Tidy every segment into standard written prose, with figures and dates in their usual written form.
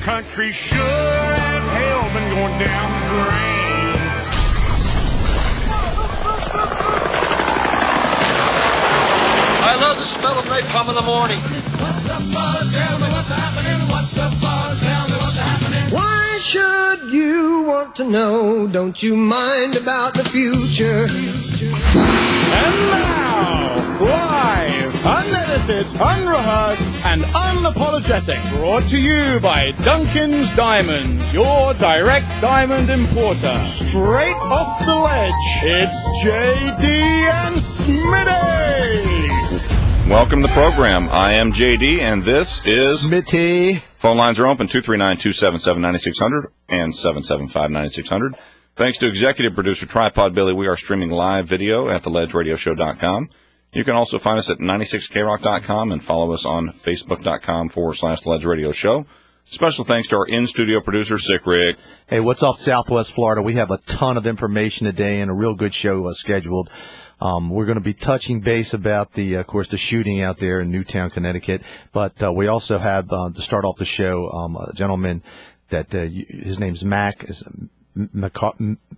country sure as hell been going down the drain. I love the smell of napalm in the morning. What's the buzz? Tell me what's happening. What's the buzz? Tell me what's happening. Why should you want to know? Don't you mind about the future? And now, live, unedited, unrehearsed, and unapologetic, brought to you by Duncan's Diamonds, your direct diamond importer. Straight off the ledge, it's JD and Smitty. Welcome to the program. I am JD, and this is Smitty. Phone lines are open, 239-277-9600 and 775-9600. Thanks to executive producer Tripod Billy, we are streaming live video at theledgeradioshow.com. You can also find us at 96krock.com and follow us on facebook.com/Ledge Radio Show. Special thanks to our in-studio producer, Sick Rick. Hey, what's off Southwest Florida? We have a ton of information today and a real good show scheduled. We're going to be touching base about of course, the shooting out there in Newtown, Connecticut. But we also have, to start off the show, a gentleman that his name's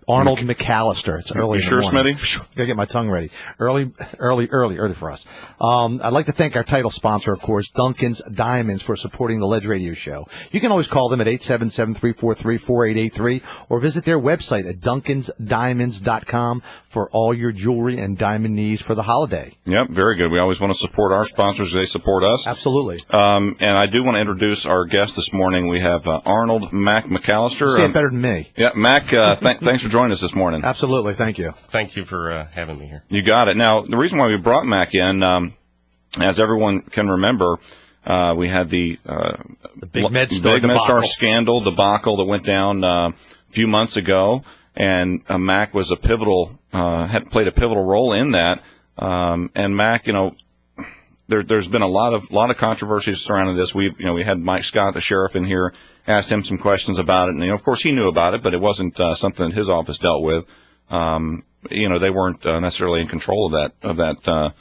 Arnold McAllister. It's early in the morning. Smitty? Gotta get my tongue ready. Early for us. I'd like to thank our title sponsor, of course, Duncan's Diamonds, for supporting the Ledge Radio Show. You can always call them at 877-343-4883 or visit their website at duncansdiamonds.com for all your jewelry and diamond needs for the holiday. Yep, very good. We always want to support our sponsors. They support us. Absolutely. And I do want to introduce our guest this morning. We have Arnold McAllister. Say it better than me. Yeah, Mac, thanks for joining us this morning. Absolutely. Thank you. Thank you for having me here. You got it. Now, the reason why we brought Mac in, as everyone can remember, we had the big MedStar scandal debacle that went down a few months ago, and Mac was had played a pivotal role in that. And Mac, there's been a lot of controversies surrounding this. We had Mike Scott, the sheriff, in here, asked him some questions about it, and of course he knew about it, but it wasn't something that his office dealt with. They weren't necessarily in control of that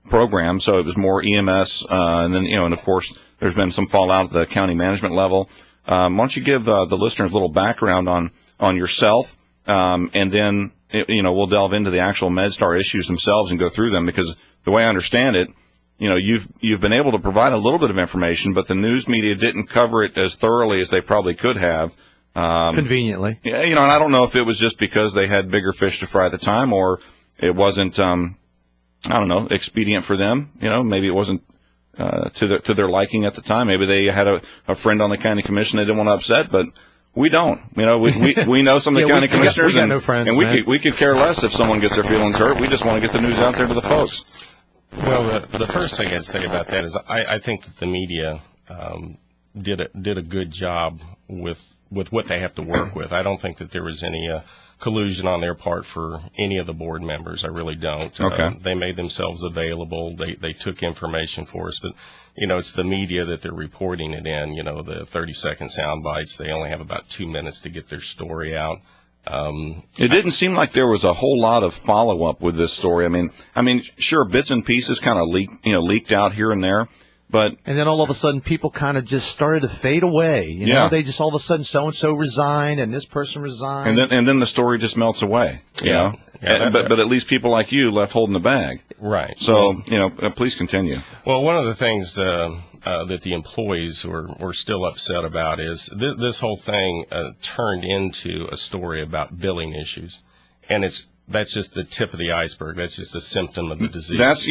program, so it was more EMS, and then and of course there's been some fallout at the county management level. Why don't you give the listeners a little background on yourself, and then we'll delve into the actual MedStar issues themselves and go through them, because the way I understand it, you've been able to provide a little bit of information, but the news media didn't cover it as thoroughly as they probably could have. Conveniently. Yeah, and I don't know if it was just because they had bigger fish to fry at the time, or it wasn't, expedient for them. Maybe it wasn't to their liking at the time. Maybe they had a friend on the county commission they didn't want to upset, but we don't. We know some of the county commissioners, we got no friends, and we could care less if someone gets their feelings hurt. We just want to get the news out there to the folks. Well, the first thing I'd say about that is I think that the media did a good job with what they have to work with. I don't think that there was any collusion on their part for any of the board members. I really don't. Okay. They made themselves available. They took information for us, but it's the media that they're reporting it in. The 30-second sound bites. They only have about 2 minutes to get their story out. It didn't seem like there was a whole lot of follow-up with this story. I mean, sure, bits and pieces kind of leaked out here and there, but and then all of a sudden, people kind of just started to fade away. They just all of a sudden, so and so resigned, and this person resigned, and then the story just melts away. But at least people like you left holding the bag, right? So please continue. Well, one of the things that the employees were still upset about is this whole thing turned into a story about billing issues, and that's just the tip of the iceberg. That's just a symptom of the disease. That's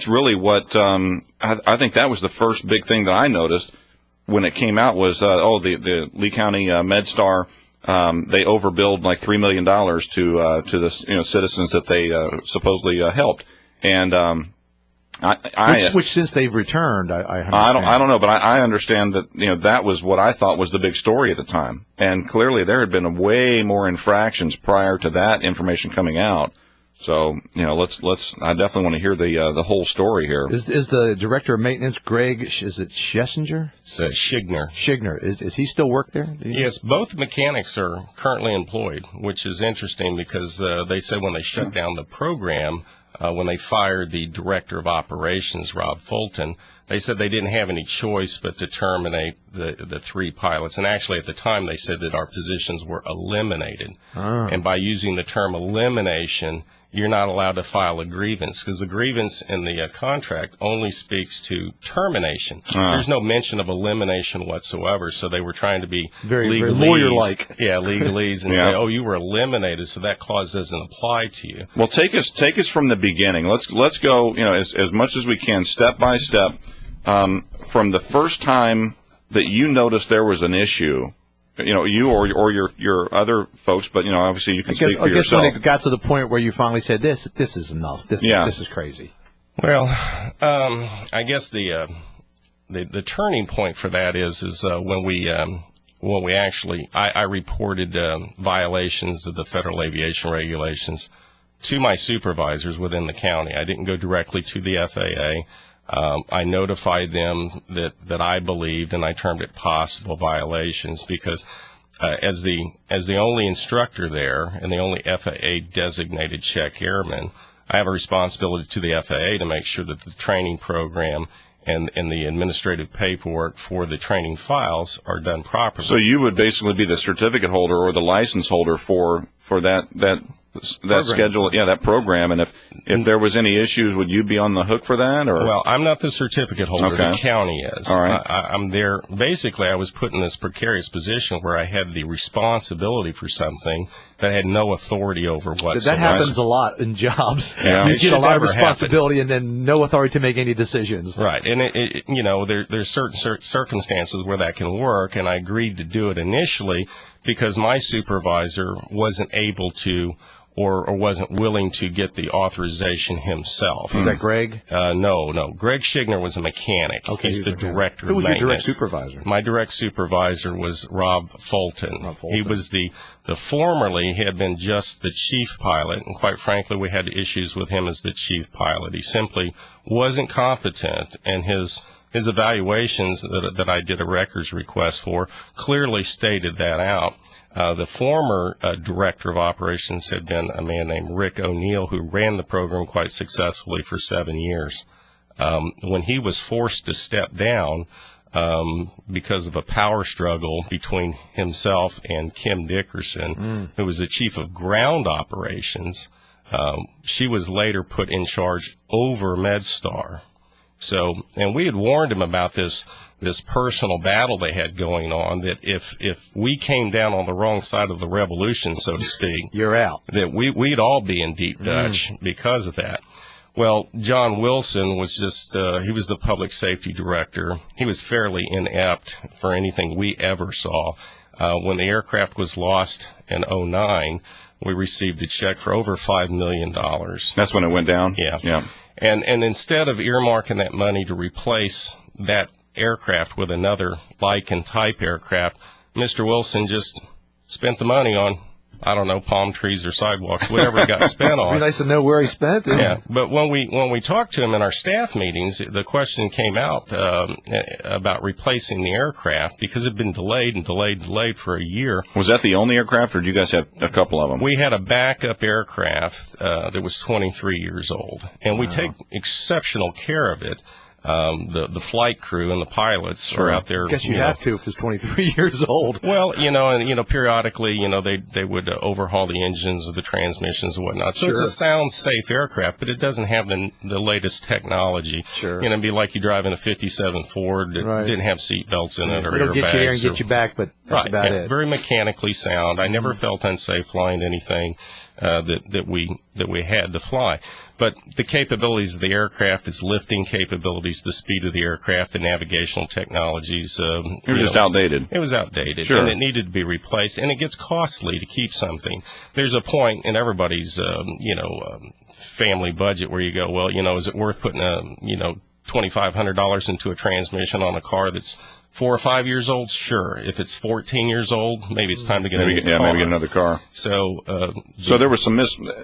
really what I think that was the first big thing that I noticed when it came out was the Lee County MedStar. They overbilled like $3 million to the citizens that they supposedly helped, and which since they've returned, I don't know, but I understand that that was what I thought was the big story at the time, and clearly there had been way more infractions prior to that information coming out. So let's I definitely want to hear the whole story here. Is the director of maintenance Greg? Is it Schlesinger? It's Schigner. Schigner. Is he still work there? Yes, both mechanics are currently employed, which is interesting because they said when they shut down the program. When they fired the director of operations, Rob Fulton, they said they didn't have any choice but to terminate the 3 pilots. And actually, at the time, they said that our positions were eliminated. And by using the term elimination, you're not allowed to file a grievance, because the grievance in the contract only speaks to termination. There's no mention of elimination whatsoever. So they were trying to be very legalese, lawyer-like. Yeah, legalese, and say, "Oh, you were eliminated, so that clause doesn't apply to you." Well, take us from the beginning. Let's go, as much as we can, step by step, from the first time that you noticed there was an issue. You or your other folks, but obviously you can speak for yourself. I guess when it got to the point where you finally said, "This is enough. This is crazy." Well, I guess the turning point for that is when we actually I reported violations of the federal aviation regulations to my supervisors within the county. I didn't go directly to the FAA. I notified them that I believed, and I termed it possible violations, because as the only instructor there and the only FAA designated check airman, I have a responsibility to the FAA to make sure that the training program and the administrative paperwork for the training files are done properly. So you would basically be the certificate holder or the license holder for that schedule, that program. And if there was any issues, would you be on the hook for that? Or well, I'm not the certificate holder. Okay. The county is. All right. I'm there. Basically, I was put in this precarious position where I had the responsibility for something that had no authority over whatsoever. That happens a lot in jobs. Yeah. You It get a should lot of never responsibility and then no authority to make any decisions. Right, and there's certain circumstances where that can work, and I agreed to do it initially because my supervisor wasn't able to or wasn't willing to get the authorization himself. Is that Greg? No. Greg Schigner was a mechanic. Okay, He's the director Who was of your direct maintenance. supervisor? My direct supervisor was Rob Fulton. He was the formerly he had been just the chief pilot, and quite frankly, we had issues with him as the chief pilot. He simply wasn't competent, and his evaluations that I did a records request for clearly stated that out. The former director of operations had been a man named Rick O'Neill, who ran the program quite successfully for 7 years. When he was forced to step down because of a power struggle between himself and Kim Dickerson, who was the chief of ground operations, she was later put in charge over MedStar. So, and we had warned him about this personal battle they had going on, that if we came down on the wrong side of the revolution, so to speak, you're out. That we'd all be in deep Dutch because of that. Well, John Wilson was just, he was the public safety director. He was fairly inept for anything we ever saw. When the aircraft was lost in 2009, we received a check for over $5 million. That's when it went down? Yeah. And instead of earmarking that money to replace that aircraft with another like and type aircraft, Mr. Wilson just spent the money on, I don't know, palm trees or sidewalks, whatever it got spent on. It'd be nice to know where he spent it. Yeah, but when we talked to him in our staff meetings, the question came out about replacing the aircraft because it had been delayed for a year. Was that the only aircraft, or did you guys have a couple of them? We had a backup aircraft that was 23 years old, and we take exceptional care of it. The flight crew and the pilots are out there. I guess you have to if it's 23 years old. Well, and periodically, they would overhaul the engines or the transmissions and whatnot. So it's a sound, safe aircraft, but it doesn't have the latest technology. Sure. It'd be like you driving a 57 Ford that didn't have seat belts in it or It'll airbags. get you there and get you back, but that's about it. Very mechanically sound. I never felt unsafe flying anything that we had to fly. But the capabilities of the aircraft, its lifting capabilities, the speed of the aircraft, the navigational technologies. It was just outdated. It was outdated, sure. And it needed to be replaced. And it gets costly to keep something. There's a point in everybody's, family budget where you go, well, is it worth putting $2,500 into a transmission on a car that's 4 or 5 years old? Sure. If it's 14 years old, maybe it's time to get maybe get another car. So there was some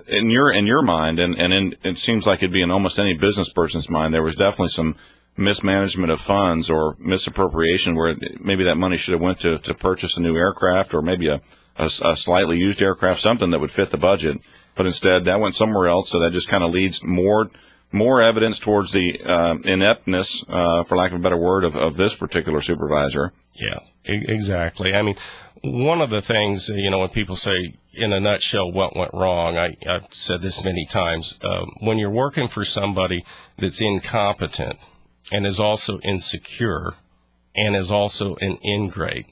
in your mind, and it seems like it'd be in almost any business person's mind. There was definitely some mismanagement of funds or misappropriation where maybe that money should have went to purchase a new aircraft or maybe a slightly used aircraft, something that would fit the budget. But instead, that went somewhere else. So that just kind of leads more more evidence towards the ineptness, for lack of a better word, of this particular supervisor. Yeah, exactly. I mean, one of the things, when people say, in a nutshell, what went wrong, I've said this many times, when you're working for somebody that's incompetent and is also insecure and is an ingrate,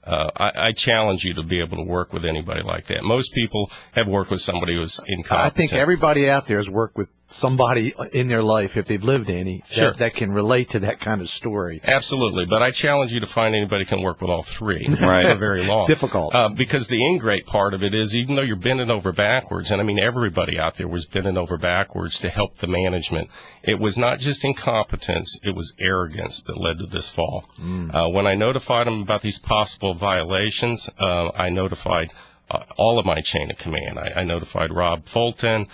I challenge you to be able to work with anybody like that. Most people have worked with somebody who's incompetent. I think everybody out there has worked with somebody in their life, if they've lived any, Sure. that can relate to that kind of story. Absolutely, but I challenge you to find anybody who can work with all three Right. for very long. Difficult. Because the ingrate part of it is, even though you're bending over backwards, and I mean everybody out there was bending over backwards to help the management, it was not just incompetence, it was arrogance that led to this fall. When I notified them about these possible violations, I notified all of my chain of command. I notified Rob Fulton,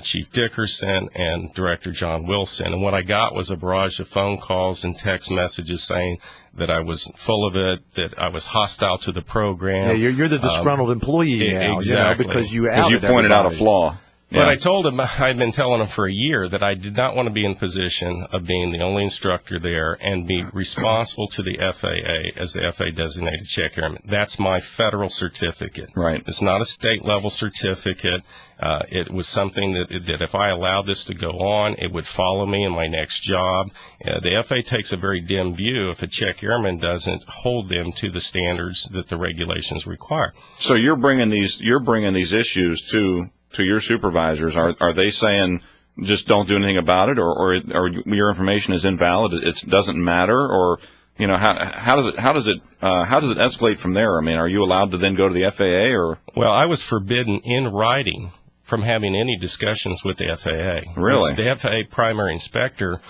Chief Dickerson, and Director John Wilson. And what I got was a barrage of phone calls and text messages saying that I was full of it, that I was hostile to the program. Yeah, you're the disgruntled employee now, exactly. because you Because you outed pointed out a everybody. flaw. But Yeah. I told him, I'd been telling him for a year that I did not want to be in position of being the only instructor there and be responsible to the FAA as the FAA designated check airman. That's my federal certificate. Right. It's not a state level certificate. It was something that if I allowed this to go on, it would follow me in my next job. The FAA takes a very dim view if a check airman doesn't hold them to the standards that the regulations require. So you're bringing these issues to your supervisors. Are they saying just don't do anything about it, or your information is invalid? It doesn't matter, or how does it escalate from there? I mean, are you allowed to then go to the FAA, or? Well, I was forbidden in writing from having any discussions with the FAA. Really? The FAA primary inspector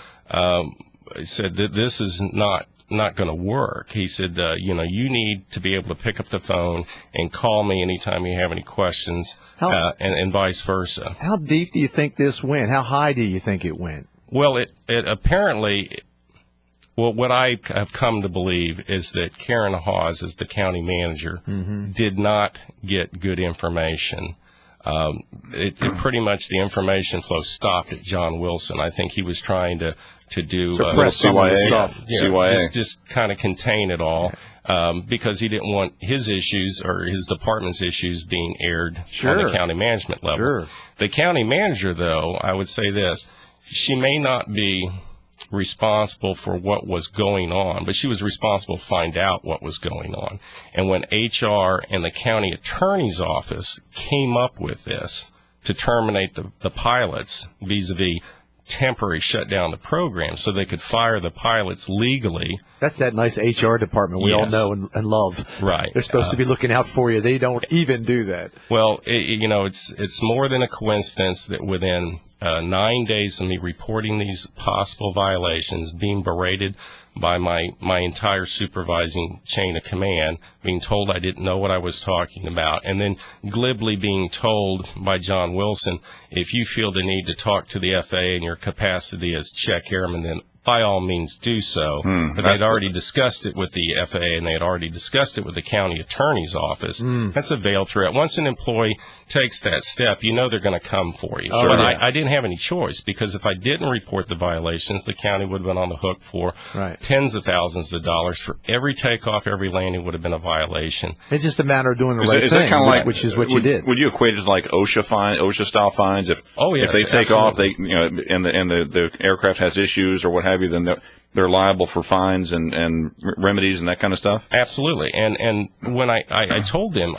said that this is not going to work. He said, you need to be able to pick up the phone and call me anytime you have any questions, and vice versa. How deep do you think this went? How high do you think it went? Well, it apparently, what I have come to believe is that Karen Hawes, as the county manager, did not get good information. It pretty much, the information flow stopped at John Wilson. I think he was trying to do Suppress some of the stuff. CYA. Just kind of contain it all, because he didn't want his issues or his department's issues being aired on the county management level. Sure. The county manager, though, I would say this, she may not be responsible for what was going on, but she was responsible to find out what was going on. And when HR and the county attorney's office came up with this to terminate the pilots vis-a-vis temporary shut down the program so they could fire the pilots legally. That's that nice HR department we all Yes. know and love. Right. They're supposed to be looking out for you. They don't even do that. Well, it's more than a coincidence that within 9 days of me reporting these possible violations, being berated by my entire supervising chain of command, being told I didn't know what I was talking about, and then glibly being told by John Wilson, if you feel the need to talk to the FAA in your capacity as check airman, then by all means do so. But they'd already discussed it with the FAA, and they had already discussed it with the county attorney's office. That's a veiled threat. Once an employee takes that step, they're going to come for you. But I didn't have any choice, because if I didn't report the violations, the county would have been on the hook for tens of thousands of dollars for every takeoff, every landing would have been a violation. It's just a matter of doing the Is right that thing, kind of like, which is what you did. Would you equate it to like OSHA style fines? If they take off, and the aircraft has issues or what have you, then they're liable for fines and remedies and that kind of stuff. Absolutely. And when I told him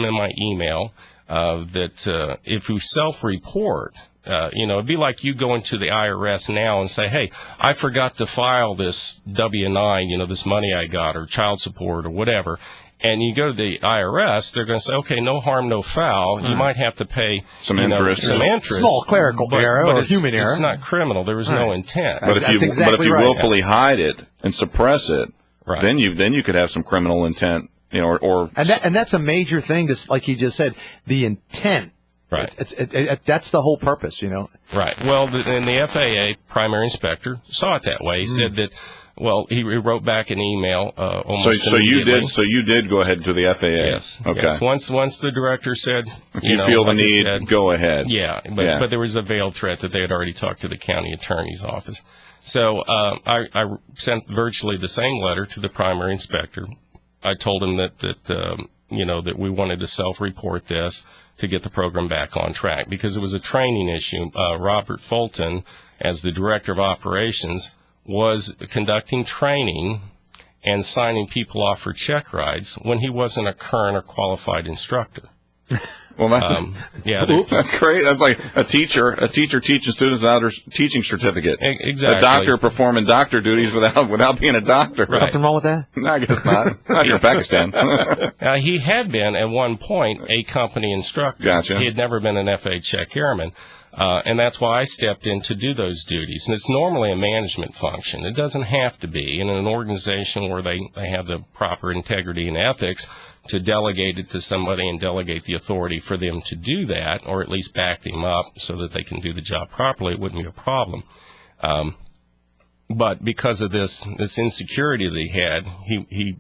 in my email that if we self-report, it'd be like you going to the IRS now and say, hey, I forgot to file this W-9, this money I got, or child support or whatever. And you go to the IRS, they're going to say, okay, no harm, no foul. You might have to pay some interest. Small clerical error or human error. It's not criminal. There was no intent. But if you willfully hide it and suppress it, Right. then you could have some criminal intent, or and that's a major thing. That's like you just said, the intent. Right. That's the whole purpose, Right. Well, and the FAA primary inspector saw it that way. He said that Well, he wrote back an email almost So immediately. you did go ahead to the FAA. Yes. Okay. Yes. Once the director said, If you feel the need, go ahead. Yeah, but there was a veiled threat that they had already talked to the county attorney's office. So I sent virtually the same letter to the primary inspector. I told him that we wanted to self-report this to get the program back on track because it was a training issue. Robert Fulton, as the director of operations, was conducting training and signing people off for check rides when he wasn't a current or qualified instructor. Well, that's great. That's like a teacher teaching students without her teaching certificate. Exactly. A doctor performing doctor duties without being a doctor. Right. Something wrong with that? No, I guess not. Not here in Pakistan. He had been at one point a company instructor. Gotcha. He had never been an FA check airman. And that's why I stepped in to do those duties. And it's normally a management function. It doesn't have to be. In an organization where they have the proper integrity and ethics, to delegate it to somebody and delegate the authority for them to do that, or at least back them up so that they can do the job properly, it wouldn't be a problem. But because of this insecurity that he had, he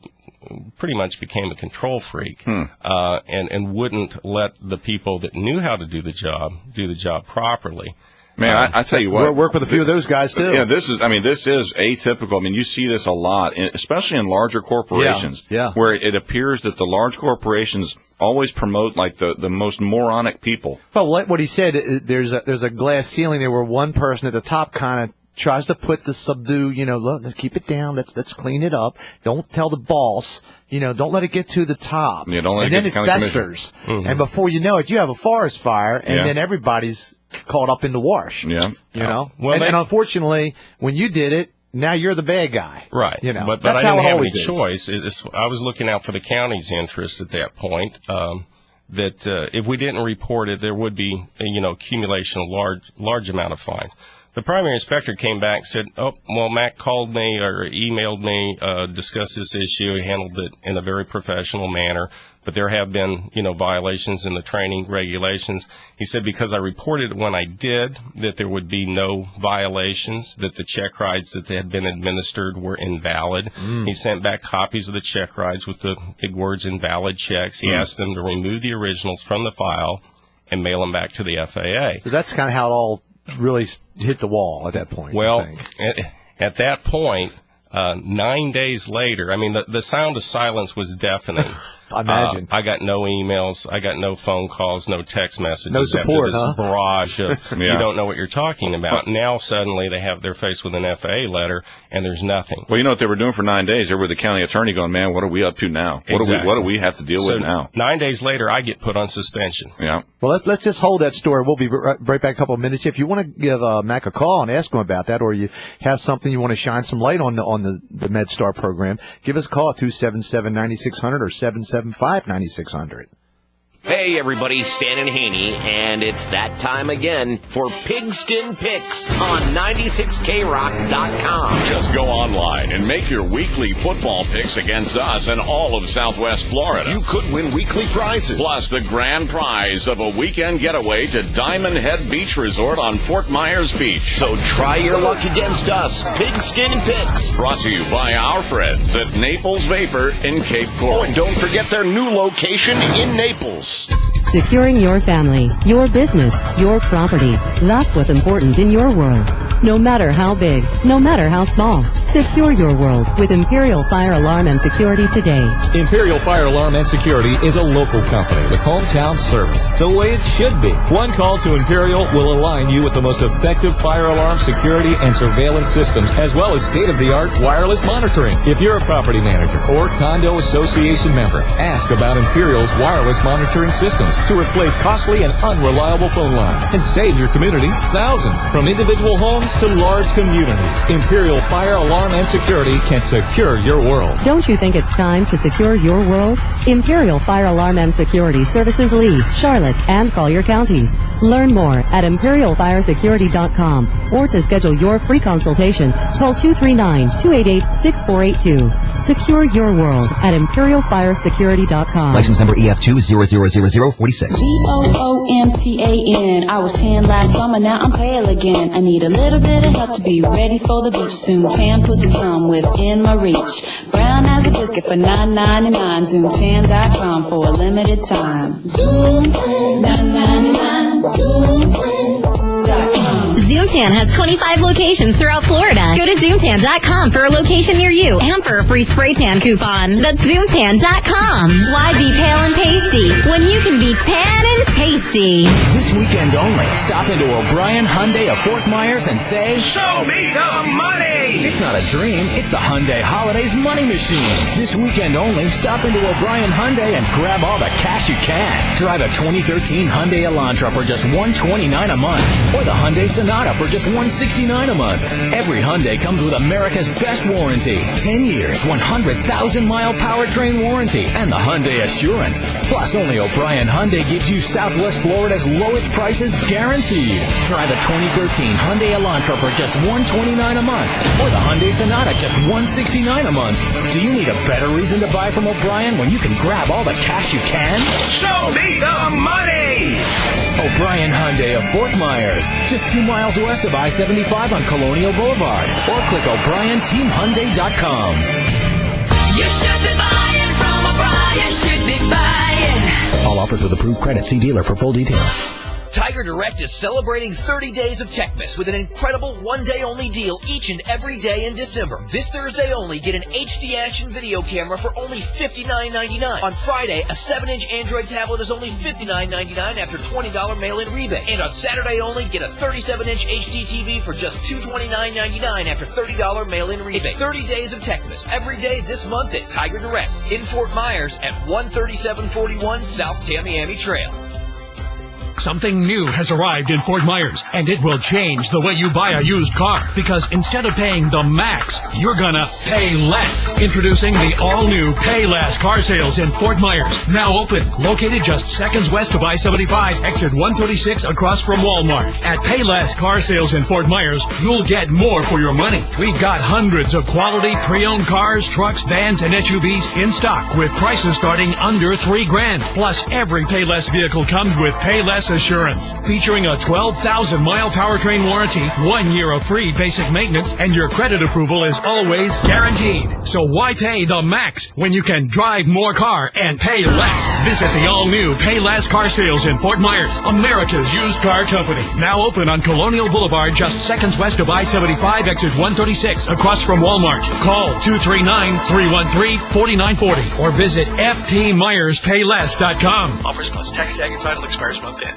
pretty much became a control freak, and wouldn't let the people that knew how to do the job properly. Man, I tell you what. Work with a few of those guys, too. Yeah, this is atypical. I mean, you see this a lot, especially in larger corporations, where it appears that the large corporations always promote, like, the most moronic people. Well, what he said, there's a glass ceiling there where one person at the top kind of tries to put the subdue, look, keep it down, let's clean it up. Don't tell the boss, don't let it get to the top. Yeah, don't let and it then get it to county festers. And before you know it, you have a forest fire, and then everybody's caught up in the wash. Yeah. Well, and unfortunately, when you did it, now you're the bad guy. Right. But I that's how didn't it have always any is. choice. I was looking out for the county's interest at that point. That if we didn't report it, there would be accumulation of large amount of fines. The primary inspector came back and said, Mac called me or emailed me, discussed this issue. He handled it in a very professional manner, but there have been, violations in the training regulations. He said because I reported it when I did, that there would be no violations, that the check rides that had been administered were invalid. He sent back copies of the check rides with the big words invalid checks. He asked them to remove the originals from the file and mail them back to the FAA. So that's kind of how it all really hit the wall at that point. Well, at that point, 9 days later, I mean, the sound of silence was deafening. I imagine. I got no emails. I got no phone calls, no text messages. No support, after this barrage of, Yeah. you don't know what you're talking about. Now, suddenly, they're faced with an FAA letter, and there's nothing. Well, you know what they were doing for 9 days? They were the county attorney going, man, what are we up to now? Exactly. What do we have to deal with now? 9 days later, I get put on suspension. Yeah. Well, let's just hold that story. We'll be right back a couple of minutes. If you want to give Mac a call and ask him about that, or you have something you want to shine some light on the MedStar program, give us a call at 277-9600 or 775-9600. Hey everybody, Stan and Haney, and it's that time again for Pigskin Picks on 96krock.com. Just go online and make your weekly football picks against us and all of Southwest Florida. You could win weekly prizes. Plus the grand prize of a weekend getaway to Diamond Head Beach Resort on Fort Myers Beach. So try your luck against us, Pigskin Picks. Brought to you by our friends at Naples Vapor in Cape Oh, Coral. and don't forget their new location in Naples. Securing your family, your business, your property. That's what's important in your world. No matter how big, no matter how small. Secure your world with Imperial Fire Alarm and Security today. Imperial Fire Alarm and Security is a local company with hometown service, the way it should be. One call to Imperial will align you with the most effective fire alarm, security, and surveillance systems, as well as state-of-the-art wireless monitoring. If you're a property manager or condo association member, ask about Imperial's wireless monitoring systems to replace costly and unreliable phone lines and save your community thousands. From individual homes to large communities, Imperial Fire Alarm and Security can secure your world. Don't you think it's time to secure your world? Imperial Fire Alarm and Security services Lee, Charlotte, and Collier County. Learn more at ImperialFireSecurity.com or to schedule your free consultation, call 239-288-6482. Secure your world at ImperialFireSecurity.com. License number EF2 000046. ZOOMTAN. I was tan last summer, now I'm pale again. I need a little bit of help to be ready for the beach soon. Tan puts some within my reach. Brown as a biscuit for $9.99. ZoomTan.com for a limited time. ZoomTan, $9.99. ZoomTan.com. Zoomtan has 25 locations throughout Florida. Go to Zoomtan.com for a location near you and for a free spray tan coupon. That's Zoomtan.com. Why be pale and pasty when you can be tan and tasty? This weekend only, stop into O'Brien Hyundai of Fort Myers and say, show me the money! It's not a dream, it's the Hyundai Holidays Money Machine. This weekend only, stop into O'Brien Hyundai and grab all the cash you can. Drive a 2013 Hyundai Elantra for just $129 a month, or the Hyundai Sonata for just $169 a month. Every Hyundai comes with America's best warranty, 10 years, 100,000-mile powertrain warranty, and the Hyundai Assurance. Plus, only O'Brien Hyundai gives you Southwest Florida's lowest prices guaranteed. Drive a 2013 Hyundai Elantra for just $129 a month, or the Hyundai Sonata just $169 a month. Do you need a better reason to buy from O'Brien when you can grab all the cash you can? Show me the money! O'Brien Hyundai of Fort Myers, just 2 miles west of I-75 on Colonial Boulevard, or click O'BrienTeamHyundai.com. You should be buying from O'Brien, should be buying. All offers with approved credit. See dealer for full details. Tiger Direct is celebrating 30 days of Techmas with an incredible one-day-only deal each and every day in December. This Thursday only, get an HD Action video camera for only $59.99. On Friday, a 7-inch Android tablet is only $59.99 after $20 mail-in rebate. And on Saturday only, get a 37-inch HD TV for just $229.99 after $30 mail-in rebate. It's 30 days of Techmas every day this month at Tiger Direct in Fort Myers at 13741 South Tamiami Trail. Something new has arrived in Fort Myers, and it will change the way you buy a used car. Because instead of paying the max, you're gonna pay less. Introducing the all-new Pay Less car sales in Fort Myers. Now open, located just seconds west of I-75, exit 136 across from Walmart. At Pay Less car sales in Fort Myers, you'll get more for your money. We've got hundreds of quality pre-owned cars, trucks, vans, and SUVs in stock with prices starting under $3,000. Plus, every Pay Less vehicle comes with Pay Less Assurance, featuring a 12,000-mile powertrain warranty, 1 year of free basic maintenance, and your credit approval is always guaranteed. So why pay the max when you can drive more car and pay less? Visit the all-new Pay Less car sales in Fort Myers, America's used car company. Now open on Colonial Boulevard, just seconds west of I-75, exit 136, across from Walmart. Call 239-313-4940 or visit ftmyerspayless.com. Offers plus tax tag and title expires month end.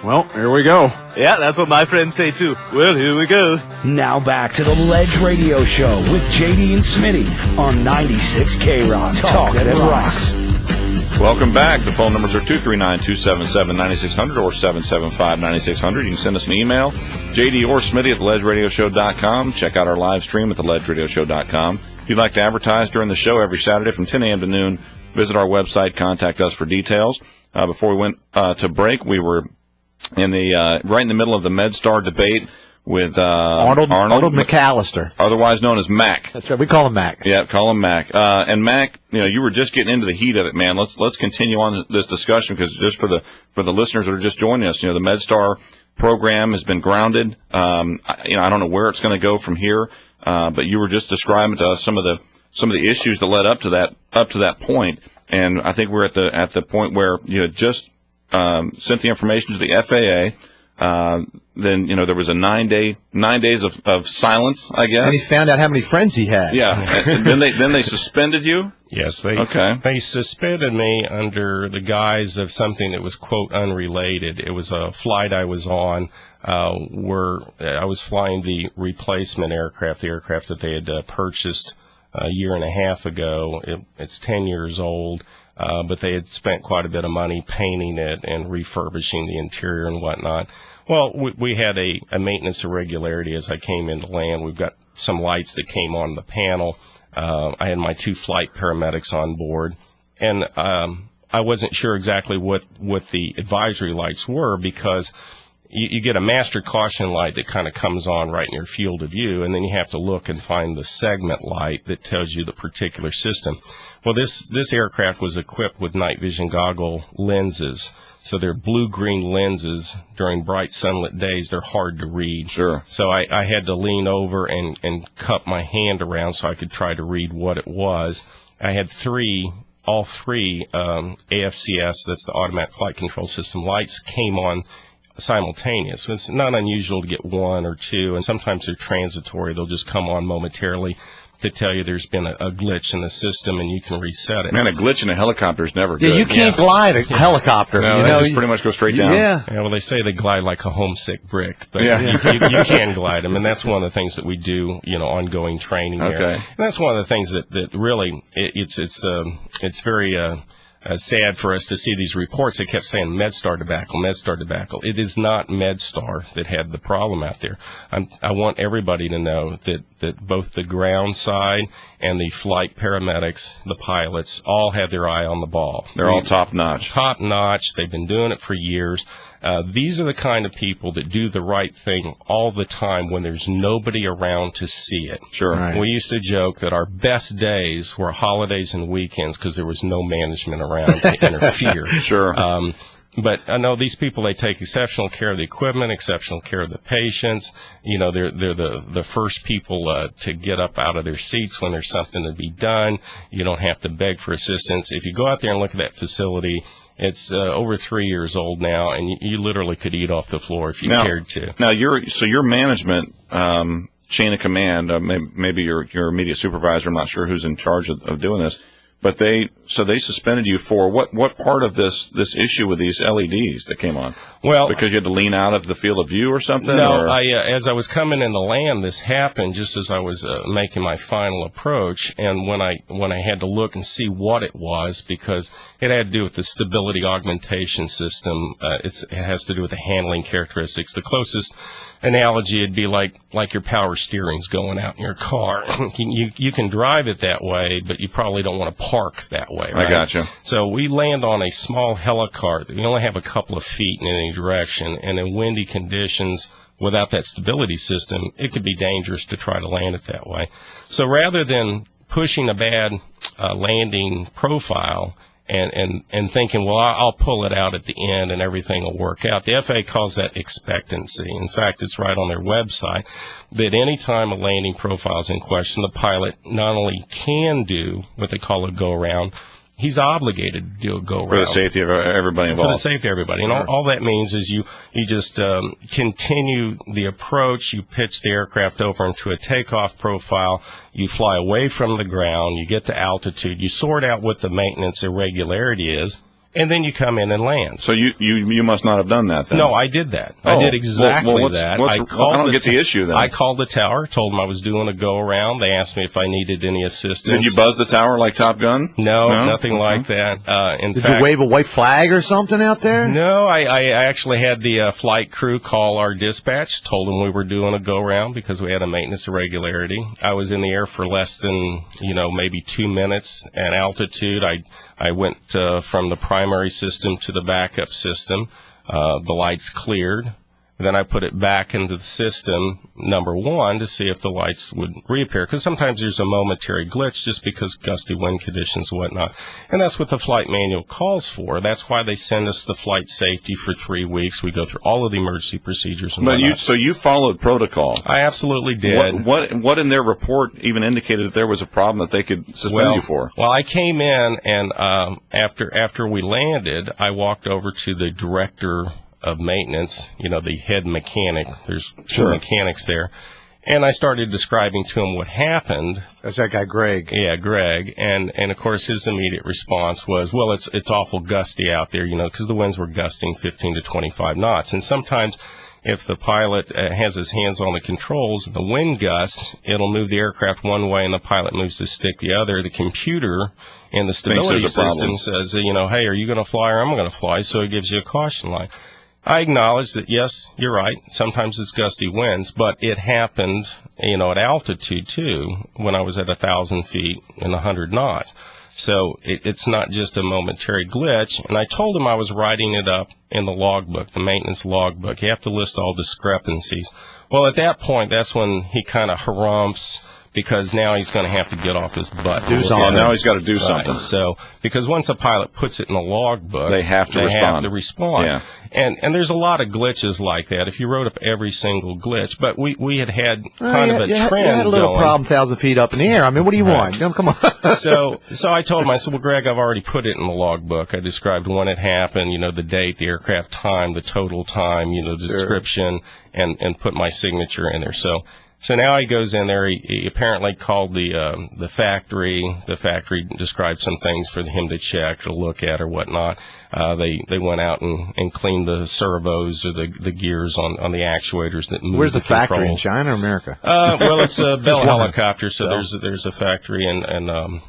Well, here we go. Yeah, that's what my friends say too. Well, here we go. Now back to the Ledge Radio Show with JD and Smitty on 96 K-Rock. Talk that rocks. Welcome back. The phone numbers are 239-277-9600 or 775-9600. You can send us an email, JD or Smitty at theledgeradioshow.com. Check out our live stream at theledgeradioshow.com. If you'd like to advertise during the show every Saturday from 10 a.m. to noon, visit our website, contact us for details. Before we went to break, we were in the right in the middle of the MedStar debate with Arnold McAllister, otherwise known as Mac. That's right. We call him Mac. Yeah, call him Mac. And Mac, you were just getting into the heat of it, man. Let's continue on this discussion because just for the listeners that are just joining us, the MedStar program has been grounded. I don't know where it's going to go from here, but you were just describing to us some of the issues that led up to that point. And I think we're at the point where you had just sent the information to the FAA. Then there was a 9 days of silence, I guess. And he found out how many friends he had. Yeah. And then they suspended you. Yes, they suspended me under the guise of something that was quote unrelated. It was a flight I was on where I was flying the replacement aircraft, the aircraft that they had purchased a year and a half ago. It's 10 years old, but they had spent quite a bit of money painting it and refurbishing the interior and whatnot. Well, we had a maintenance irregularity as I came into land. We've got some lights that came on the panel. I had my 2 flight paramedics on board, and I I wasn't sure exactly what the advisory lights were, because you get a master caution light that kind of comes on right in your field of view, and then you have to look and find the segment light that tells you the particular system. Well, this aircraft was equipped with night vision goggle lenses. So they're blue-green lenses. During bright sunlit days, they're hard to read. Sure. So I had to lean over and cup my hand around so I could try to read what it was. I had all three AFCS, that's the Automatic Flight Control System lights, came on simultaneous. So it's not unusual to get one or two, and sometimes they're transitory. They'll just come on momentarily to tell you there's been a glitch in the system, and you can reset it. Man, a glitch in a helicopter is never good. Yeah, you can't glide a helicopter. No, they just pretty much go straight down. Yeah. Well, they say they glide like a homesick brick, but Yeah. you can glide them, and that's one of the things that we do, ongoing training there. Okay. And that's one of the things that really it's very sad for us to see these reports. They kept saying MedStar debacle. It is not MedStar that had the problem out there. I want everybody to know that both the ground side and the flight paramedics, the pilots, all have their eye on the ball. They're all top notch. Top notch. They've been doing it for years. These are the kind of people that do the right thing all the time when there's nobody around to see it. Sure. Right. We used to joke that our best days were holidays and weekends because there was no management around to interfere. Sure. But I know these people, they take exceptional care of the equipment, exceptional care of the patients. They're the first people to get up out of their seats when there's something to be done. You don't have to beg for assistance. If you go out there and look at that facility, it's over 3 years old now, and you literally could eat off the floor if you cared to. Now, your management chain of command, maybe your immediate supervisor, I'm not sure who's in charge of doing this, but they suspended you for what part of this issue with these LEDs that came on? Well, because you had to lean out of the field of view or something? No, or? As I was coming into land, this happened just as I was making my final approach, and when I had to look and see what it was, because it had to do with the stability augmentation system. It has to do with the handling characteristics. The closest analogy would be like your power steering's going out in your car. You can drive it that way, but you probably don't want to park that way, right? I gotcha. So we land on a small helicar. We only have a couple of feet in any direction, and in windy conditions, without that stability system, it could be dangerous to try to land it that way. So rather than pushing a bad landing profile and thinking, well, I'll pull it out at the end and everything will work out, the FAA calls that expectancy. In fact, it's right on their website that any time a landing profile is in question, the pilot not only can do what they call a go-around, he's obligated to do a go-round. For the safety of everybody involved. For the safety of everybody. And all that means is you just continue the approach, you pitch the aircraft over into a takeoff profile, you fly away from the ground, you get to altitude, you sort out what the maintenance irregularity is, and then you come in and land. So you must not have done that then? No, I did that. Oh, I did exactly that. I don't get the issue then. I called the tower, told them I was doing a go-around. They asked me if I needed any assistance. Did you buzz the tower like Top Gun? No, nothing like that. Did you wave a white flag or something out there? No, I actually had the flight crew call our dispatch, told them we were doing a go-round because we had a maintenance irregularity. I was in the air for less than, maybe 2 minutes at altitude. I went from the primary system to the backup system. The lights cleared. Then I put it back into the system, number one, to see if the lights would reappear. Because sometimes there's a momentary glitch just because gusty wind conditions and whatnot. And that's what the flight manual calls for. That's why they send us the flight safety for 3 weeks. We go through all of the emergency procedures and whatnot. So you followed protocol. I absolutely did. What in their report even indicated that there was a problem that they could suspend you for? Well, I came in, and after we landed, I walked over to the director of maintenance, the head mechanic. There's two mechanics there. And I started describing to him what happened. That's that guy, Greg. Yeah, Greg. And of course, his immediate response was, well, it's awful gusty out there, because the winds were gusting 15 to 25 knots. And sometimes if the pilot has his hands on the controls, the wind gusts, it'll move the aircraft one way and the pilot moves the stick the other. The computer in the stability system says, hey, are you going to fly or I'm going to fly? So it gives you a caution light. I acknowledge that, yes, you're right. Sometimes it's gusty winds, but it happened, at altitude too, when I was at 1,000 feet and 100 knots. So it's not just a momentary glitch. And I told him I was writing it up in the logbook, the maintenance logbook. You have to list all discrepancies. Well, at that point, that's when he kind of harumphs, because now he's going to have to get off his butt. Do something. Now he's got to do something. So, because once a pilot puts it in the logbook, they have to respond. Yeah. And there's a lot of glitches like that. If you wrote up every single glitch, but we had kind of a trend. You had a little going. problem 1,000 feet up in the air. I mean, what do you want? Come on. So I told him, I said, well, Greg, I've already put it in the logbook. I described when it happened, the date, the aircraft time, the total time, description, and put my signature in there. So now he goes in there. He apparently called the factory. The factory described some things for him to check, to look at, or whatnot. They went out and cleaned the servos or the gears on the actuators that move. Where's the factory, control. in China or America? Well, it's a Bell Helicopter, so there's a factory in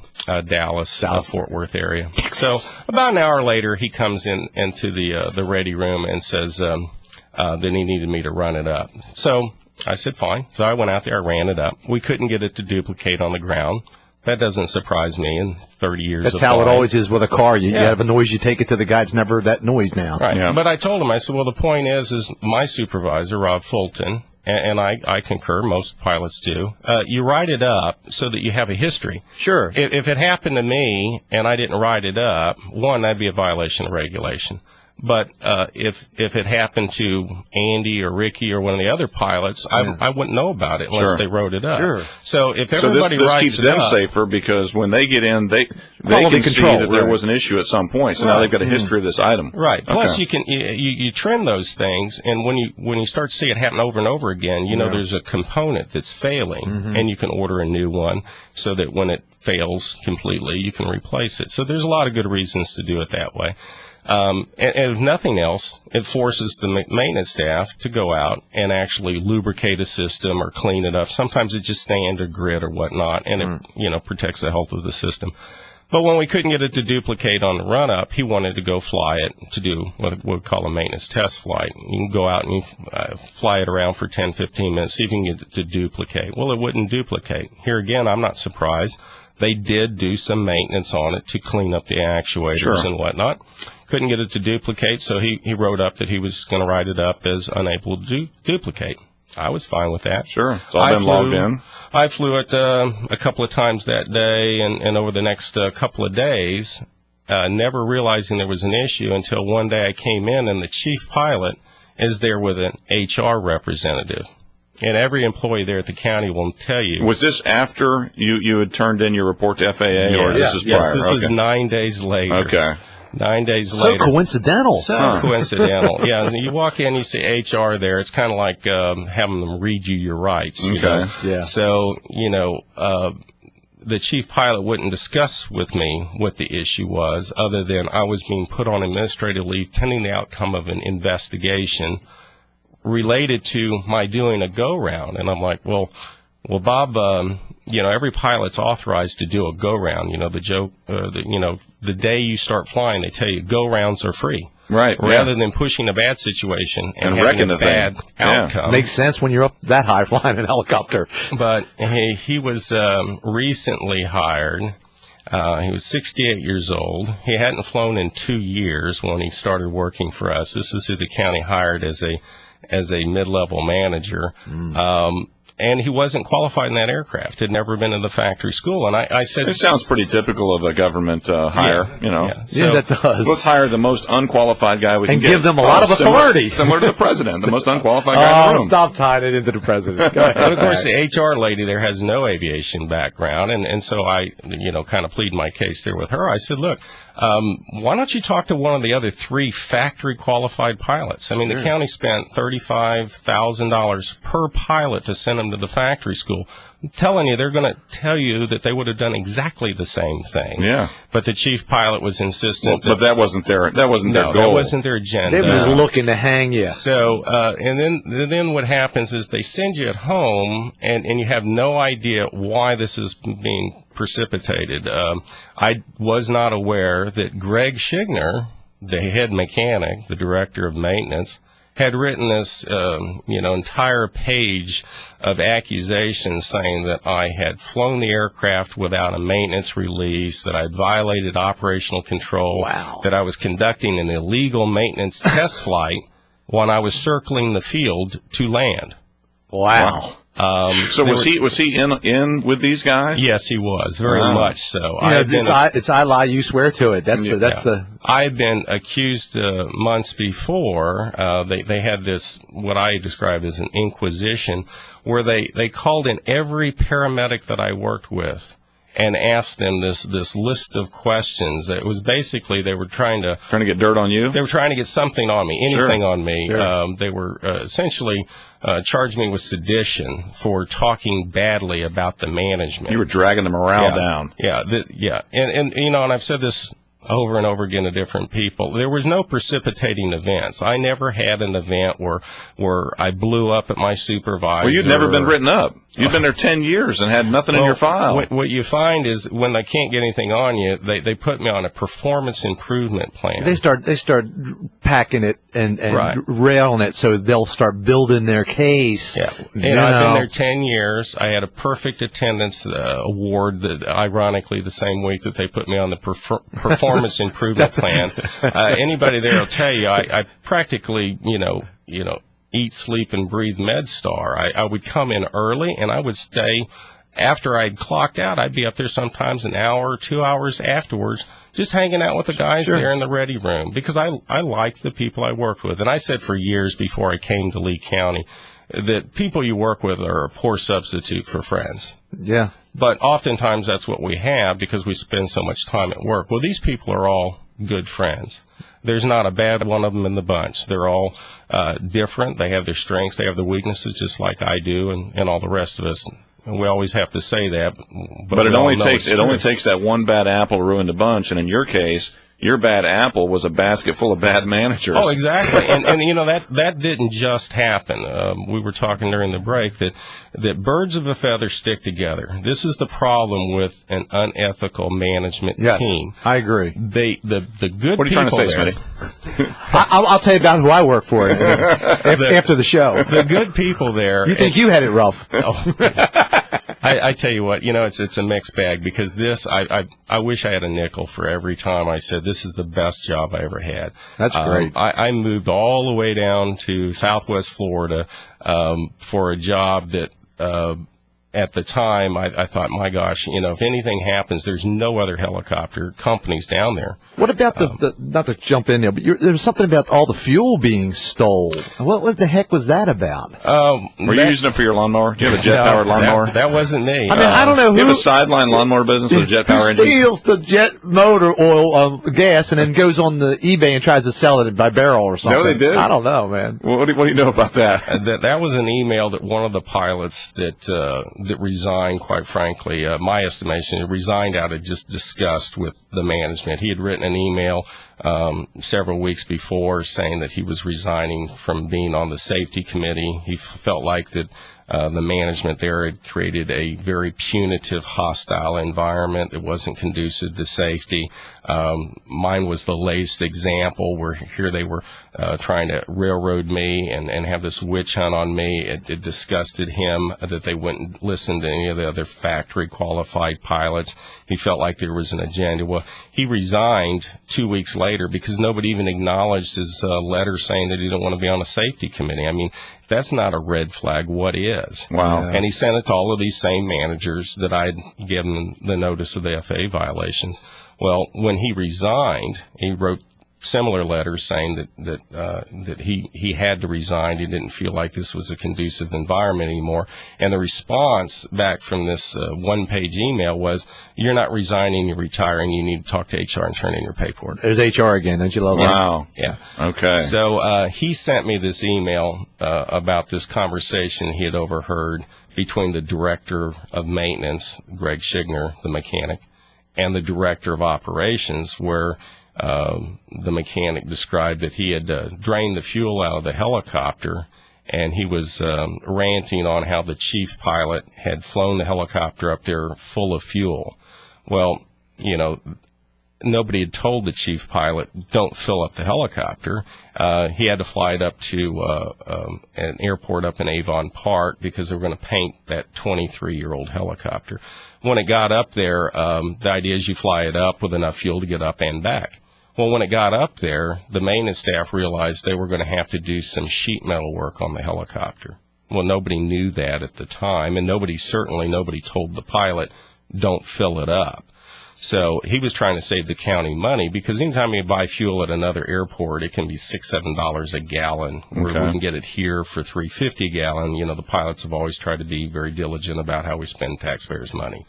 Dallas, Fort Worth area. So about an hour later, he comes into the ready room and says that he needed me to run it up. So I said, fine. So I went out there, I ran it up. We couldn't get it to duplicate on the ground. That doesn't surprise me in 30 years That's of how flying. it always is with a car. You have a noise, you take it to the guy. It's never that noise now. Right. Yeah. But I told him, I said, well, the point is my supervisor, Rob Fulton, and I concur, most pilots do, you write it up so that you have a history. Sure. If it happened to me and I didn't write it up, one, that'd be a violation of regulation. But if it happened to Andy or Ricky or one of the other pilots, I wouldn't know about it unless they wrote it up. Sure. So if everybody this writes keeps it them up, safer, because when they get in, they Quality can control, see that there was an issue at some point. So now they've got a history of this item. Right. Plus, Okay. you trend those things, and when you start to see it happen over and over again, there's a component that's failing, and you can order a new one so that when it fails completely, you can replace it. So there's a lot of good reasons to do it that way. And if nothing else, it forces the maintenance staff to go out and actually lubricate a system or clean it up. Sometimes it's just sand or grit or whatnot, and it protects the health of the system. But when we couldn't get it to duplicate on the run-up, he wanted to go fly it to do what we call a maintenance test flight. You can go out and fly it around for 10, 15 minutes, see if you can get it to duplicate. Well, it wouldn't duplicate. Here again, I'm not surprised. They did do some maintenance on it to clean up the actuators and whatnot. Couldn't get it to duplicate, so he wrote up that he was going to write it up as unable to duplicate. I was fine with that. Sure. It's all been logged in. I flew it a couple of times that day and over the next couple of days, never realizing there was an issue until one day I came in and the chief pilot is there with an HR representative. And every employee there at the county will tell you. Was this after you had turned in your report to FAA, or this is prior? Yes, this is 9 days later. Okay. 9 days So later. coincidental. So coincidental. Yeah, you walk in, you see HR there. It's kind of like having them read you your rights. You know? Yeah. So, the chief pilot wouldn't discuss with me what the issue was, other than I was being put on administrative leave pending the outcome of an investigation related to my doing a go-round. And I'm like, well, Bob, every pilot's authorized to do a go-round. The day you start flying, they tell you go-rounds are free. Right. Rather than pushing a bad situation and having a bad outcome. Makes sense when you're up that high flying a helicopter. But he was recently hired. He was 68 years old. He hadn't flown in 2 years when he started working for us. This is who the county hired as a mid-level manager. And he wasn't qualified in that aircraft. Had never been in the factory school. And I said, it sounds pretty typical of a government hire. So, that does. Let's hire the most unqualified guy we can and get. give them a lot of authority. Similar to the president, the most unqualified guy in the room. Stop tying it into the president. Go ahead. But of course, the HR lady there has no aviation background, and so I, kind of plead my case there with her. I said, look, why don't you talk to one of the other 3 factory qualified pilots? I mean, the county spent $35,000 per pilot to send them to the factory school. I'm telling you, they're going to tell you that they would have done exactly the same thing. Yeah. But the chief pilot was insistent. But that wasn't their goal. That wasn't their agenda. They were just looking to hang you. So, and then what happens is they send you at home, and you have no idea why this is being precipitated. I was not aware that Greg Schigner, the head mechanic, the director of maintenance, had written this, entire page of accusations saying that I had flown the aircraft without a maintenance release, that I had violated operational control, that I was conducting an illegal maintenance test flight when I was circling the field to land. Wow. So was he in with these guys? Yes, he was, very much so. It's I lie, you swear to it. That's the. I've been accused months before. They had this, what I described as an inquisition, where they called in every paramedic that I worked with and asked them this list of questions. It was basically they were trying to get dirt on you. They were trying to get something on me, anything on me. Sure. They were essentially charged me with sedition for talking badly about the management. You were dragging the morale down. Yeah, and and I've said this over and over again to different people. There was no precipitating events. I never had an event where I blew up at my supervisor. Well, you'd never been written up. You'd been there 10 years and had nothing in your file. What you find is when they can't get anything on you, they put me on a performance improvement plan. They start packing it and railing it, so they'll start building their case. Yeah, and I've been there 10 years. I had a perfect attendance award, that ironically the same week that they put me on the performance improvement plan. Anybody there will tell you I practically eat, sleep, and breathe MedStar. I would come in early, and I would stay after I'd clocked out. I'd be up there sometimes an hour or 2 hours afterwards, just hanging out with the guys there in the ready room, because I like the people I worked with. And I said for years before I came to Lee County that people you work with are a poor substitute for friends. Yeah. But oftentimes that's what we have because we spend so much time at work. Well, these people are all good friends. There's not a bad one of them in the bunch. They're all different. They have their strengths. They have their weaknesses, just like I do, and all the rest of us. And we always have to say that. But it only takes that one bad apple to ruin the bunch. And in your case, your bad apple was a basket full of bad managers. Oh, exactly. and that didn't just happen. We were talking during the break that birds of a feather stick together. This is the problem with an unethical management team. I agree. The good. What are you trying to say, Smitty? I'll tell you about who I work for after the show. The good people there. You think you had it rough? I tell you what, it's a mixed bag, because this, I wish I had a nickel for every time I said this is the best job I ever had. That's great. I moved all the way down to Southwest Florida for a job that at the time I thought, my gosh, if anything happens, there's no other helicopter companies down there. What about not to jump in there, but there was something about all the fuel being stolen. What the heck was that about? Were you using it for your lawnmower? Do you have a jet-powered lawnmower? That wasn't me. I mean, I don't know who. You have a sideline lawnmower business with a jet-power engine? Steals the jet motor oil gas and then goes on the eBay and tries to sell it by barrel or something. Is that what they did? I don't know, man. What do you know about that? That was an email that one of the pilots that resigned, quite frankly, my estimation, resigned out of just disgust with the management. He had written an email several weeks before saying that he was resigning from being on the safety committee. He felt like that the management there had created a very punitive, hostile environment that wasn't conducive to safety. Mine was the latest example where here they were trying to railroad me and have this witch hunt on me. It disgusted him that they wouldn't listen to any of the other factory qualified pilots. He felt like there was an agenda. Well, he resigned 2 weeks later because nobody even acknowledged his letter saying that he didn't want to be on a safety committee. I mean, if that's not a red flag, what is? Wow. And he sent it to all of these same managers that I'd given the notice of the FAA violations. Well, when he resigned, he wrote similar letters saying that he had to resign. He didn't feel like this was a conducive environment anymore. And the response back from this one-page email was, "You're not resigning, you're retiring. You need to talk to HR and turn in your paperwork." There's HR again. Don't you love that? Wow. Yeah. Okay. So he sent me this email about this conversation he had overheard between the director of maintenance, Greg Schigner, the mechanic, and the director of operations, where the mechanic described that he had drained the fuel out of the helicopter, and he was ranting on how the chief pilot had flown the helicopter up there full of fuel. Well, nobody had told the chief pilot, don't fill up the helicopter. He had to fly it up to an airport up in Avon Park because they were going to paint that 23-year-old helicopter. When it got up there, the idea is you fly it up with enough fuel to get up and back. Well, when it got up there, the maintenance staff realized they were going to have to do some sheet metal work on the helicopter. Well, nobody knew that at the time, and nobody told the pilot, don't fill it up. So he was trying to save the county money, because anytime you buy fuel at another airport, it can be $6-7 a gallon. Where we can get it here for $3.50 a gallon. You know, the pilots have always tried to be very diligent about how we spend taxpayers' money.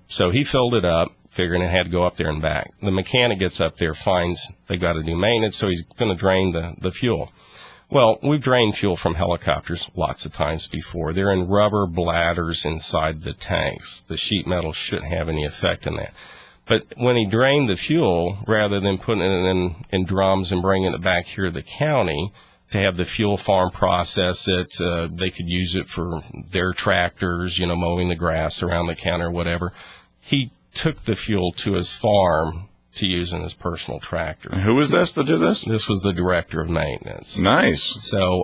So he filled it up, figuring it had to go up there and back. The mechanic gets up there, finds they got to do maintenance, so he's going to drain the fuel. Well, we've drained fuel from helicopters lots of times before. They're in rubber bladders inside the tanks. The sheet metal shouldn't have any effect in that. But when he drained the fuel, rather than putting it in drums and bringing it back here to the county to have the fuel farm process it, they could use it for their tractors, you know, mowing the grass around the counter or whatever. He took the fuel to his farm to use in his personal tractor. And who was this to do this? This was the director of maintenance. Nice. So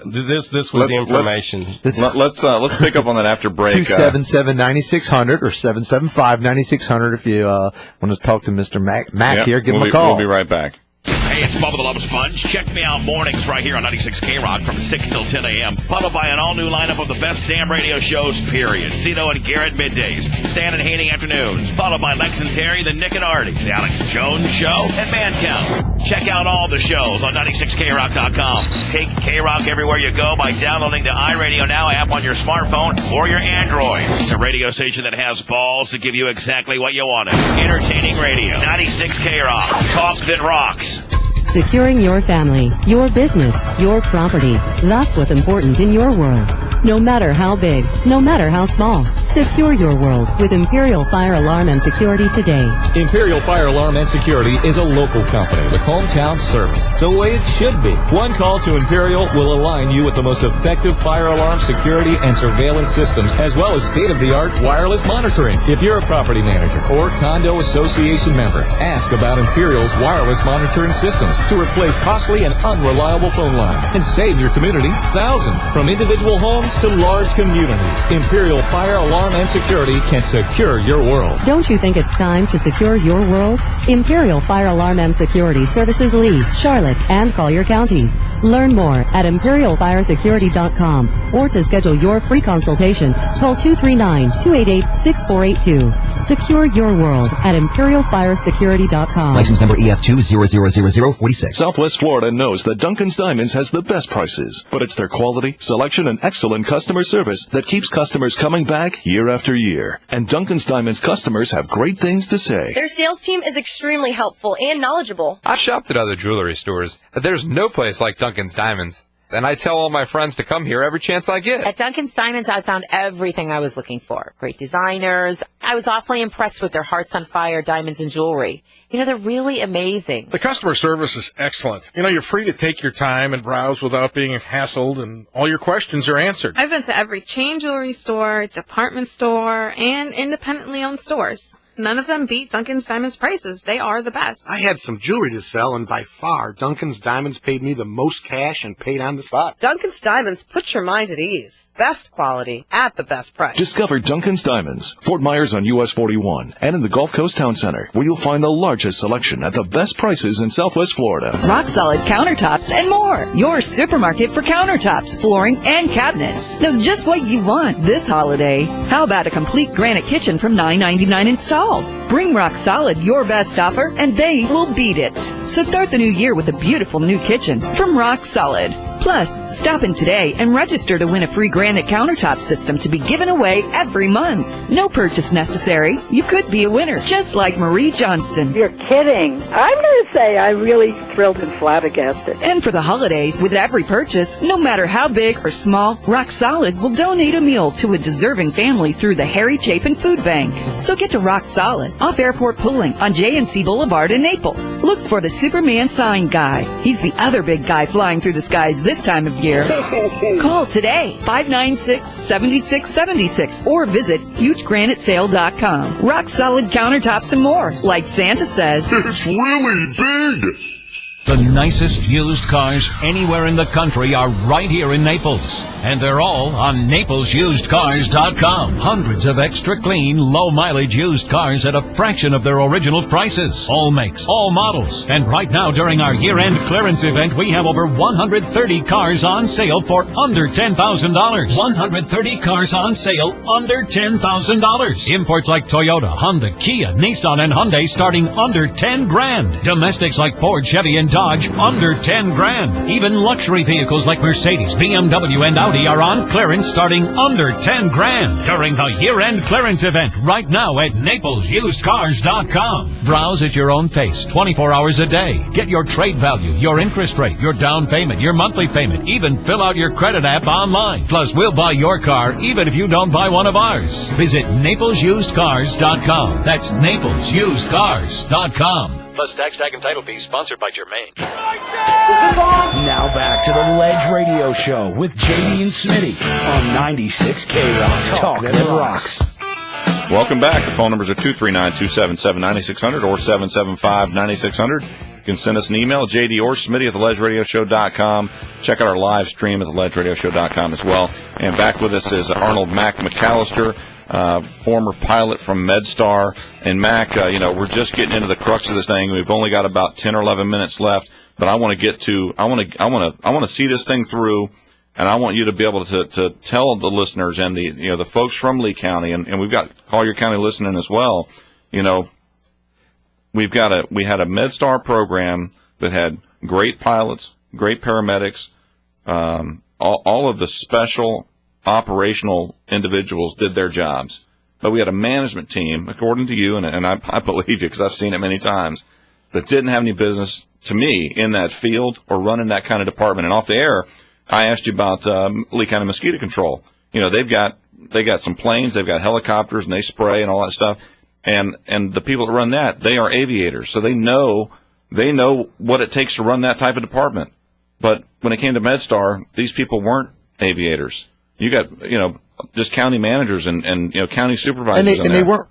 this was the information. Let's pick up on that after break. 277-9600 or 775-9600 if you want to talk to Mr. Mac here. Give him a call. We'll be right back. Hey, it's Bubba the Love Sponge. Check me out mornings right here on 96 K-Rock from 6 till 10 a.m. Followed by an all-new lineup of the best damn radio shows, period. Zeno and Garrett middays. Stan and Haney afternoons. Followed by Lex and Terry, the Nick and Artie, the Alex Jones Show, and Man Count. Check out all the shows on 96krock.com. Take K-Rock everywhere you go by downloading the iRadio Now app on your smartphone or your Android. It's a radio station that has balls to give you exactly what you wanted. Entertaining radio. 96 K-Rock. Talk that rocks. Securing your family, your business, your property. That's what's important in your world. No matter how big, no matter how small. Secure your world with Imperial Fire Alarm and Security today. Imperial Fire Alarm and Security is a local company with hometown service, the way it should be. One call to Imperial will align you with the most effective fire alarm security and surveillance systems, as well as state-of-the-art wireless monitoring. If you're a property manager or condo association member, ask about Imperial's wireless monitoring systems to replace costly and unreliable phone lines and save your community thousands. From individual homes to large communities, Imperial Fire Alarm and Security can secure your world. Don't you think it's time to secure your world? Imperial Fire Alarm and Security services Lee, Charlotte, and Collier counties. Learn more at imperialfiresecurity.com or to schedule your free consultation, call 239-288-6482. Secure your world at imperialfiresecurity.com. License number EF2000046. Southwest Florida knows that Dunkin's Diamonds has the best prices, but it's their quality, selection, and excellent customer service that keeps customers coming back year after year. And Dunkin's Diamonds customers have great things to say. Their sales team is extremely helpful and knowledgeable. I've shopped at other jewelry stores, but there's no place like Dunkin's Diamonds. And I tell all my friends to come here every chance I get. At Dunkin's Diamonds, I found everything I was looking for. Great designers. I was awfully impressed with their Hearts on Fire diamonds and jewelry. You know, they're really amazing. The customer service is excellent. You know, you're free to take your time and browse without being hassled, and all your questions are answered. I've been to every chain jewelry store, department store, and independently owned stores. None of them beat Dunkin's Diamonds prices. They are the best. I had some jewelry to sell, and by far, Dunkin's Diamonds paid me the most cash and paid on the spot. Dunkin's Diamonds puts your mind at ease. Best quality at the best price. Discover Dunkin's Diamonds, Fort Myers on US 41, and in the Gulf Coast Town Center, where you'll find the largest selection at the best prices in Southwest Florida. Rock solid countertops and more. Your supermarket for countertops, flooring, and cabinets knows just what you want this holiday. How about a complete granite kitchen from $9.99 installed? Bring Rock Solid your best offer, and they will beat it. So start the new year with a beautiful new kitchen from Rock Solid. Plus, stop in today and register to win a free granite countertop system to be given away every month. No purchase necessary. You could be a winner, just like Marie Johnston. You're kidding. I'm going to say I'm really thrilled and flabbergasted. And for the holidays, with every purchase, no matter how big or small, Rock Solid will donate a meal to a deserving family through the Harry Chapin Food Bank. So get to Rock Solid, off Airport Pooling on J&C Boulevard in Naples. Look for the Superman sign guy. He's the other big guy flying through the skies this this time of year. Call today, 596-7676, or visit hugegranitesale.com. Rock solid countertops and more, like Santa says. It's really big! The nicest used cars anywhere in the country are right here in Naples. And they're all on NaplesUsedCars.com. Hundreds of extra clean, low-mileage used cars at a fraction of their original prices. All makes, all models. And right now, during our year-end clearance event, we have over 130 cars on sale for under $10,000. 130 cars on sale under $10,000. Imports like Toyota, Honda, Kia, Nissan, and Hyundai starting under $10,000. Domestics like Ford, Chevy, and Dodge under $10,000. Even luxury vehicles like Mercedes, BMW, and Audi are on clearance starting under $10,000 during the year-end clearance event right now at NaplesUsedCars.com. Browse at your own pace 24 hours a day. Get your trade value, your interest rate, your down payment, your monthly payment, even fill out your credit app online. Plus, we'll buy your car even if you don't buy one of ours. Visit NaplesUsedCars.com. That's NaplesUsedCars.com. Plus tax, tag, and title fees, sponsored by Germain. Now back to the Ledge Radio Show with JD and Smitty on 96 K-Rock. Talk that rocks. Welcome back. The phone numbers are 239-277-9600 or 775-9600. You can send us an email, JD or Smitty at theledgeradioshow.com. Check out our live stream at theledgeradioshow.com as well. And back with us is Arnold McAllister, former pilot from MedStar. And Mac, we're just getting into the crux of this thing. We've only got about 10 or 11 minutes left, but I want to get to, I want to see this thing through, and I want you to be able to tell the listeners and the folks from Lee County, and we've got Collier County listening as well. We had a MedStar program that had great pilots, great paramedics, all of the special operational individuals did their jobs. But we had a management team, according to you, and I believe you because I've seen it many times, that didn't have any business, to me, in that field or running that kind of department. And off the air, I asked you about Lee County Mosquito Control. They got some planes, they've got helicopters, and they spray and all that stuff. And the people that run that, they are aviators, so they know what it takes to run that type of department. But when it came to MedStar, these people weren't aviators. You got, just county managers and county supervisors. And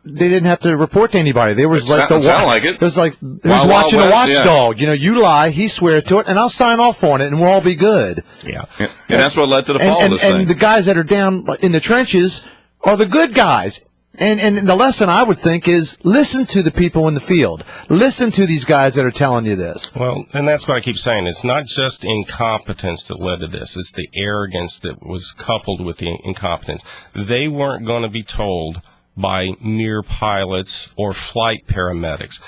they didn't have to report to anybody. They was like it was like who's watching a watchdog. Yeah. You lie, he swear to it, and I'll sign off on it, and we'll all be good. Yeah. And that's what led to the fall of this thing. And the guys that are down in the trenches are the good guys. And the lesson I would think is listen to the people in the field. Listen to these guys that are telling you this. Well, and that's what I keep saying. It's not just incompetence that led to this. It's the arrogance that was coupled with the incompetence. They weren't going to be told by mere pilots or flight paramedics.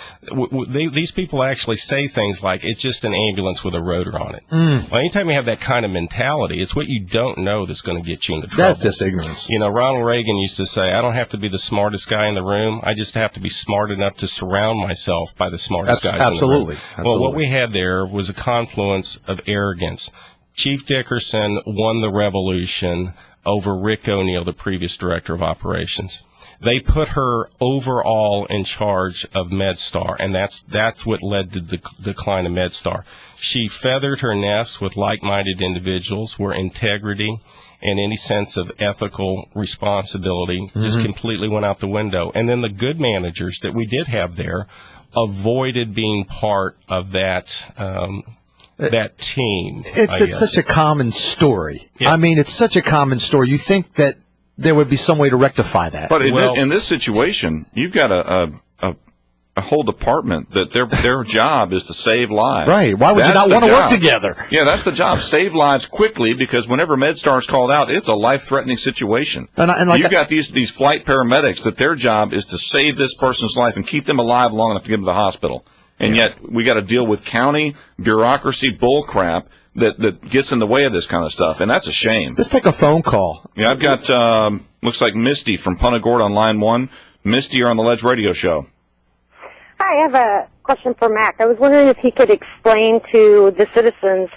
These people actually say things like, it's just an ambulance with a rotor on it. Well, anytime you have that kind of mentality, it's what you don't know that's going to get you into trouble. That's just ignorance. Ronald Reagan used to say, I don't have to be the smartest guy in the room. I just have to be smart enough to surround myself by the smartest guys in the room. Absolutely. Well, what we had there was a confluence of arrogance. Chief Dickerson won the revolution over Rick O'Neill, the previous director of operations. They put her overall in charge of MedStar, and that's what led to the decline of MedStar. She feathered her nest with like-minded individuals where integrity and any sense of ethical responsibility just completely went out the window. And then the good managers that we did have there avoided being part of that team. It's such a common story. Yeah. I mean, it's such a common story. You think that there would be some way to rectify that. But in this situation, you've got a whole department that their job is to save lives. Right. Why would you not want to work together? Yeah, that's the job. Save lives quickly, because whenever MedStar is called out, it's a life-threatening situation. You've got these flight paramedics that their job is to save this person's life and keep them alive long enough to get them to the hospital. And yet we got to deal with county bureaucracy bullcrap that gets in the way of this kind of stuff, and that's a shame. Let's take a phone call. Yeah, I've got, looks like Misty from Punta Gorda on line 1. Misty, you're on the Ledge Radio Show. Hi, I have a question for Mac. I was wondering if he could explain to the citizens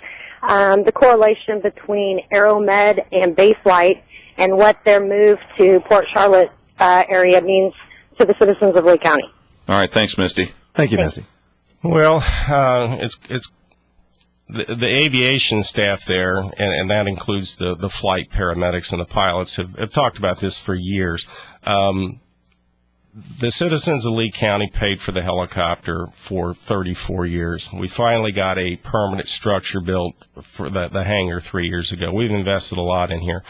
the correlation between AeroMed and Baselight and what their move to Port Charlotte area means to the citizens of Lee County. All right, thanks, Misty. Thank you, Misty. Well, the aviation staff there, and that includes the flight paramedics and the pilots, have talked about this for years. The citizens of Lee County paid for the helicopter for 34 years. We finally got a permanent structure built for the hangar 3 years ago. We've invested a lot in here.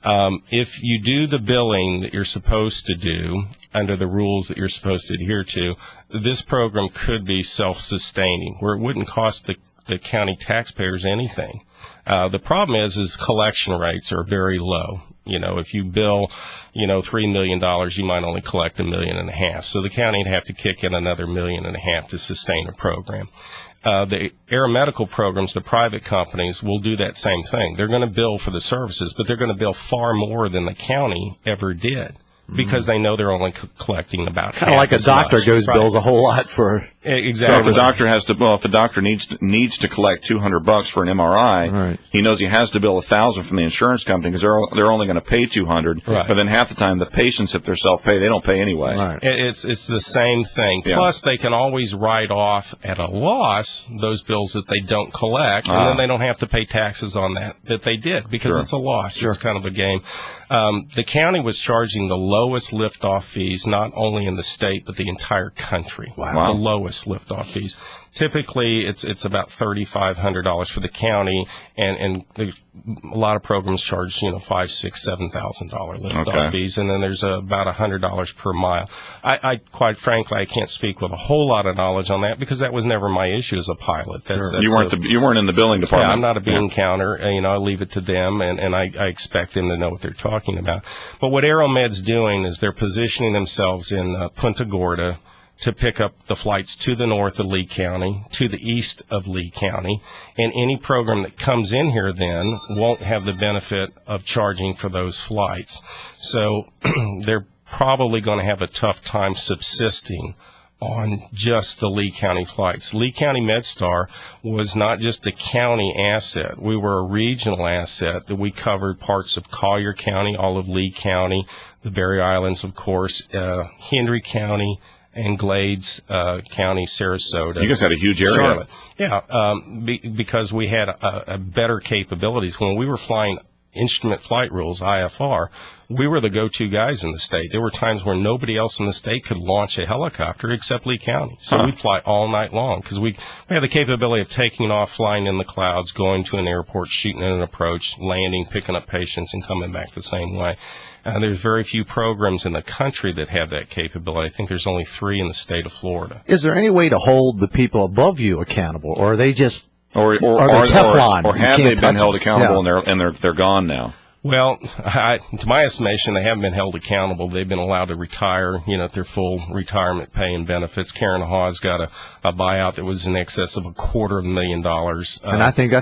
If you do the billing that you're supposed to do under the rules that you're supposed to adhere to, this program could be self-sustaining, where it wouldn't cost the county taxpayers anything. The problem is collection rates are very low. If you bill, $3 million, you might only collect $1.5 million. So the county would have to kick in another $1.5 million to sustain a program. The aeromedical programs, the private companies, will do that same thing. They're going to bill for the services, but they're going to bill far more than the county ever did, because they know they're only collecting about kind of like a doctor bills a whole lot for exactly. So if a doctor if a doctor needs to collect $200 for an MRI, right, he knows he has to bill $1,000 from the insurance company because they're only going to pay $200. Right. But then half the time the patients, if they're self-pay, they don't pay anyway. Right. It's the same thing. Yeah. Plus, they can always write off at a loss those bills that they don't collect, and then they don't have to pay taxes on that they did, because Sure. it's a loss. Sure. It's kind of a game. The county was charging the lowest liftoff fees, not only in the state, but the entire country. Wow. The lowest liftoff fees. Typically, it's about $3,500 for the county, and a lot of programs charge $5,000, $6,000, $7,000 liftoff fees, and then there's about $100 per mile. I quite frankly, I can't speak with a whole lot of knowledge on that, because that was never my issue as a pilot. You weren't in the billing department. Yeah, I'm not a bean counter. I leave it to them, and I expect them to know what they're talking about. But what AeroMed's doing is they're positioning themselves in Punta Gorda to pick up the flights to the north of Lee County, to the east of Lee County, and any program that comes in here then won't have the benefit of charging for those flights. So they're probably going to have a tough time subsisting on just the Lee County flights. Lee County MedStar was not just a county asset. We were a regional asset that we covered parts of Collier County, all of Lee County, the Berry Islands, of course, Hendry County, and Glades County, Sarasota. You guys had a huge area. Charlotte. Yeah, because we had a better capabilities. When we were flying instrument flight rules, IFR, we were the go-to guys in the state. There were times where nobody else in the state could launch a helicopter except Lee County. So we'd fly all night long, because we had the capability of taking off, flying in the clouds, going to an airport, shooting an approach, landing, picking up patients, and coming back the same way. There's very few programs in the country that have that capability. I think there's only 3 in the state of Florida. Is there any way to hold the people above you accountable, or are they just or Teflon? Or have they been held accountable and they're gone now? Well, to my estimation, they haven't been held accountable. They've been allowed to retire, at their full retirement pay and benefits. Karen Hawes got a buyout that was in excess of $250,000. And I think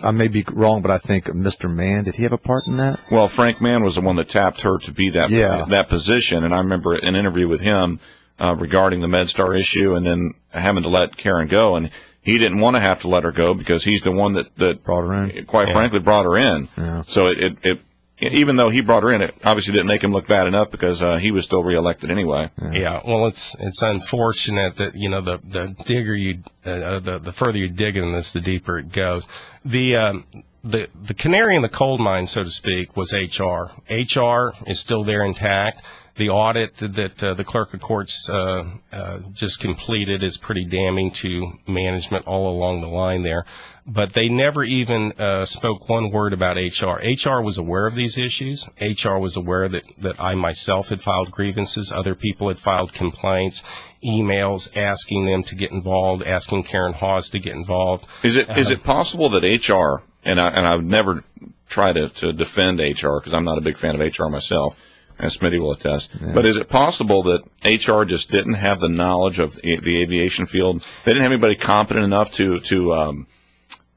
I may be wrong, but I think Mr. Mann, did he have a part in that? Well, Frank Mann was the one that tapped her to be that position, and I remember an interview with him regarding the MedStar issue, and then having to let Karen go, and he didn't want to have to let her go because he's the one that brought her in. Quite frankly, brought her in. Yeah. So it even though he brought her in, it obviously didn't make him look bad enough, because he was still reelected anyway. Yeah. Well, it's unfortunate that the digger the further you dig in this, the deeper it goes. The canary in the coal mine, so to speak, was HR. HR is still there intact. The audit that the clerk of courts just completed is pretty damning to management all along the line there. But they never even spoke one word about HR. HR was aware of these issues. HR was aware that I myself had filed grievances. Other people had filed complaints, emails asking them to get involved, asking Karen Hawes to get involved. Is it possible that HR, and I've never tried to defend HR because I'm not a big fan of HR myself, as Smitty will attest. Yeah. But is it possible that HR just didn't have the knowledge of the aviation field? They didn't have anybody competent enough to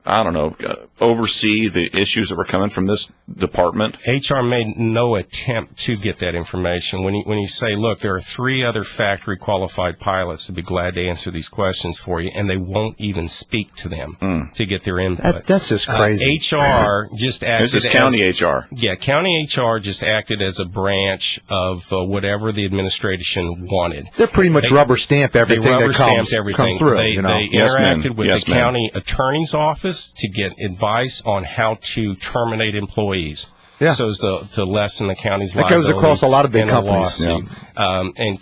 oversee the issues that were coming from this department? HR made no attempt to get that information. When you say, look, there are 3 other factory qualified pilots that'd be glad to answer these questions for you, and they won't even speak to them to get their input. That's just crazy. HR just acted This is county HR. Yeah, county HR just acted as a branch of whatever the administration wanted. They're pretty much rubber stamp everything that comes through. They Yes, interacted with Yes, the county attorney's office to get advice on how to terminate employees. Yeah. So as to lessen the county's That liability. goes across a lot of big in companies. lawsuit. And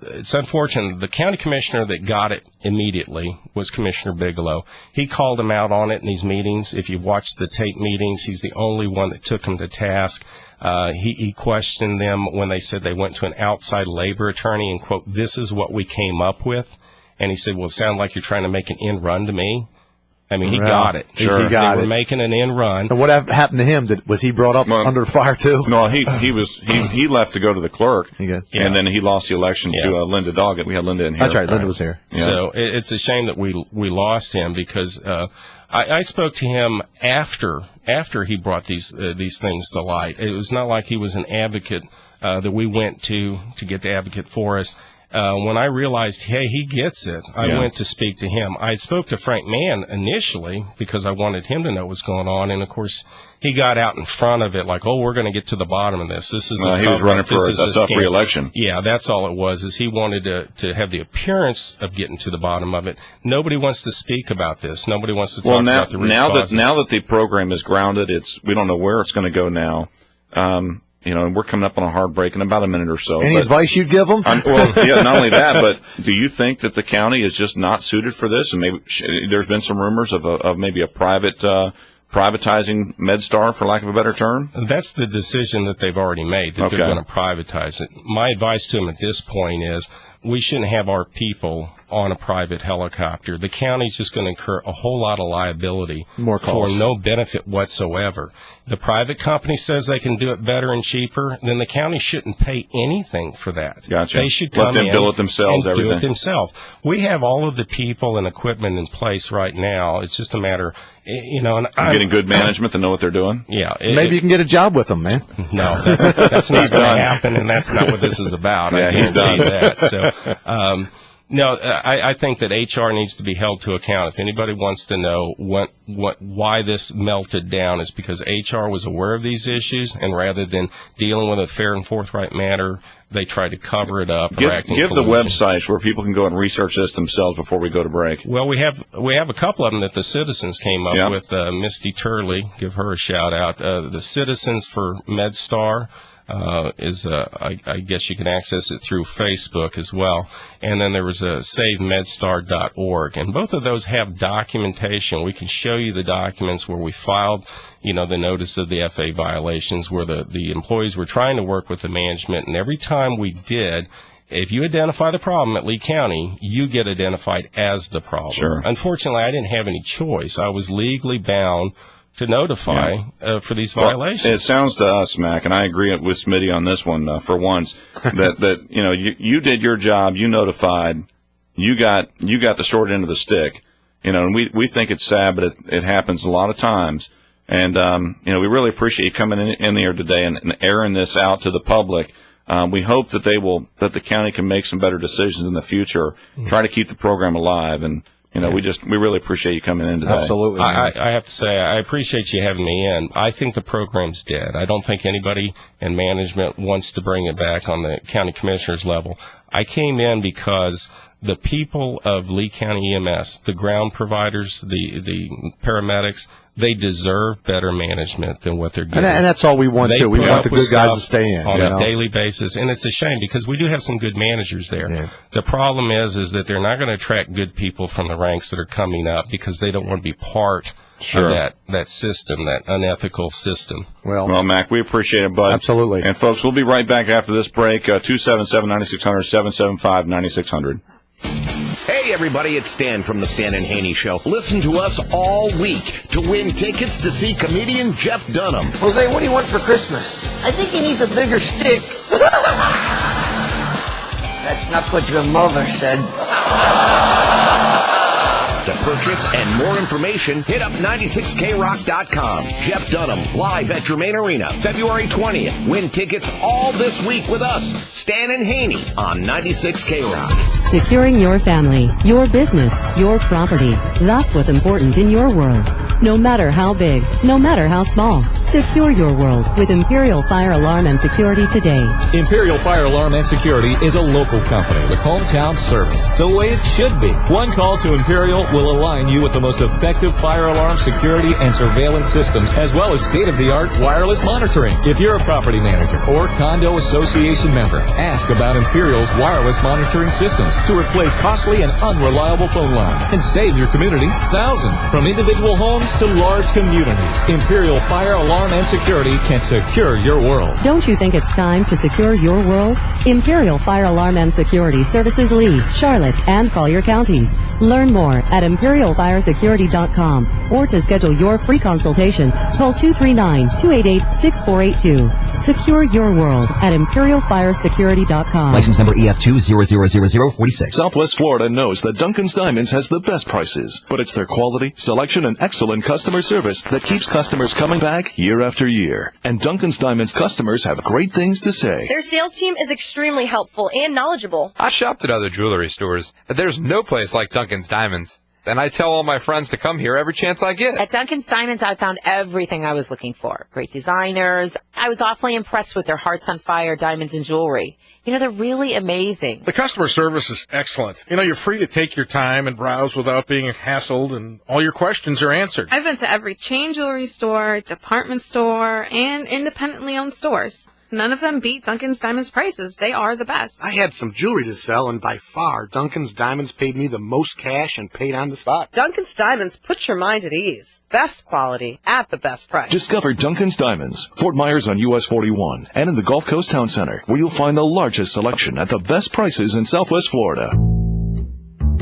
it's unfortunate. The county commissioner that got it immediately was Commissioner Bigelow. He called him out on it in these meetings. If you've watched the tape meetings, he's the only one that took him to task. He questioned them when they said they went to an outside labor attorney and, quote, this is what we came up with. And he said, well, it sounded like you're trying to make an end run to me. I mean, he got it. Sure. He got they were it. making an end run. And what happened to him? Was he brought up under fire too? No, he left to go to the clerk, and then he lost the election to Linda Doggett. We had Linda in here. That's right, Linda was here. Yeah. So it's a shame that we lost him because I spoke to him after he brought these things to light. It was not like he was an advocate that we went to get the advocate for us. When I realized, hey, he gets it, I went to speak to him. I spoke to Frank Mann initially because I wanted him to know what's going on, and of course, he got out in front of it like, oh, we're going to get to the bottom of this. This is he was running for a tough re-election. Yeah, that's all it was. Is he wanted to have the appearance of getting to the bottom of it. Nobody wants to speak about this. Nobody wants to talk about the root causes. Now that the program is grounded, we don't know where it's going to go now. And we're coming up on a hard break in about a minute or so. Any advice you'd give them? Not only that, but do you think that the county is just not suited for this? And maybe there's been some rumors of maybe a privatizing MedStar, for lack of a better term? That's the decision that they've already made, that they're going to privatize it. My advice to them at this point is we shouldn't have our people on a private helicopter. The county's just going to incur a whole lot of liability for no benefit whatsoever. The private company says they can do it better and cheaper, then the county shouldn't pay anything for that. Gotcha. They should come Let them bill it themselves, and everything. do it themselves. We have all of the people and equipment in place right now. It's just a matter, and getting good management to know what they're doing. Yeah. Maybe you can get a job with them, man. No, that's not going to happen, and that's not what this is about. Yeah, I he's done. that. So, I think that HR needs to be held to account. If anybody wants to know why this melted down, is because HR was aware of these issues, and rather than dealing with a fair and forthright manner, they tried to cover it up. Give the websites where people can go and research this themselves before we go to break. Well, we have a couple of them that the citizens came up with. Misty Turley, give her a shout out. The Citizens for MedStar. I guess you can access it through Facebook as well. And then there was a SaveMedStar.org. And both of those have documentation. We can show you the documents where we filed, the notice of the FA violations, where the employees were trying to work with the management. And every time we did, if you identify the problem at Lee County, you get identified as the problem. Sure. Unfortunately, I didn't have any choice. I was legally bound to notify for these violations. Well, it sounds to us, Mac, and I agree with Smitty on this one for once, that you did your job, you notified, you got the short end of the stick, and we think it's sad, but it happens a lot of times, and we really appreciate you coming in here today and airing this out to the public. We hope that the county can make some better decisions in the future, try to keep the program alive, and we really appreciate you coming in today. Absolutely. I have to say, I appreciate you having me in. I think the program's dead. I don't think anybody in management wants to bring it back on the county commissioner's level. I came in because the people of Lee County EMS, the ground providers, the paramedics, they deserve better management than what they're getting. And that's all we want, too. We want the good guys to stay in. On a daily basis. And it's a shame because we do have some good managers there. Yeah. The problem is that they're not going to attract good people from the ranks that are coming up because they don't want to be part of that system, that unethical system. Well, Mac, we appreciate it, bud. Absolutely. And, folks, we'll be right back after this break. 277-9600, 775-9600. Hey everybody, it's Stan from the Stan and Haney Show. Listen to us all week to win tickets to see comedian Jeff Dunham. Jose, what do you want for Christmas? I think he needs a bigger stick. That's not what your mother said. To purchase and more information, hit up 96krock.com. Jeff Dunham, live at Germain Arena, February 20th. Win tickets all this week with us, Stan and Haney, on 96K Rock. Securing your family, your business, your property. That's what's important in your world. No matter how big, no matter how small, secure your world with Imperial Fire Alarm and Security today. Imperial Fire Alarm and Security is a local company with hometown service, the way it should be. One call to Imperial will align you with the most effective fire alarm security and surveillance systems, as well as state-of-the-art wireless monitoring. If you're a property manager or condo association member, ask about Imperial's wireless monitoring systems to replace costly and unreliable phone lines and save your community thousands. From individual homes to large communities, Imperial Fire Alarm and Security can secure your world. Don't you think it's time to secure your world? Imperial Fire Alarm and Security services Lee, Charlotte, and Collier counties. Learn more at imperialfiresecurity.com or to schedule your free consultation, call 239-288-6482. Secure your world at imperialfiresecurity.com. License number EF2000046. Southwest Florida knows that Duncan's Diamonds has the best prices, but it's their quality, selection, and excellent customer service that keeps customers coming back year after year. And Duncan's Diamonds customers have great things to say. Their sales team is extremely helpful and knowledgeable. I shopped at other jewelry stores, but there's no place like Duncan's Diamonds. And I tell all my friends to come here every chance I get. At Duncan's Diamonds, I found everything I was looking for. Great designers. I was awfully impressed with their Hearts on Fire diamonds and jewelry. You know, they're really amazing. The customer service is excellent. You know, you're free to take your time and browse without being hassled, and all your questions are answered. I've been to every chain jewelry store, department store, and independently owned stores. None of them beat Duncan's Diamonds prices. They are the best. I had some jewelry to sell, and by far, Duncan's Diamonds paid me the most cash and paid on the spot. Duncan's Diamonds puts your mind at ease. Best quality at the best price. Discover Duncan's Diamonds, Fort Myers on US 41, and in the Gulf Coast Town Center, where you'll find the largest selection at the best prices in Southwest Florida.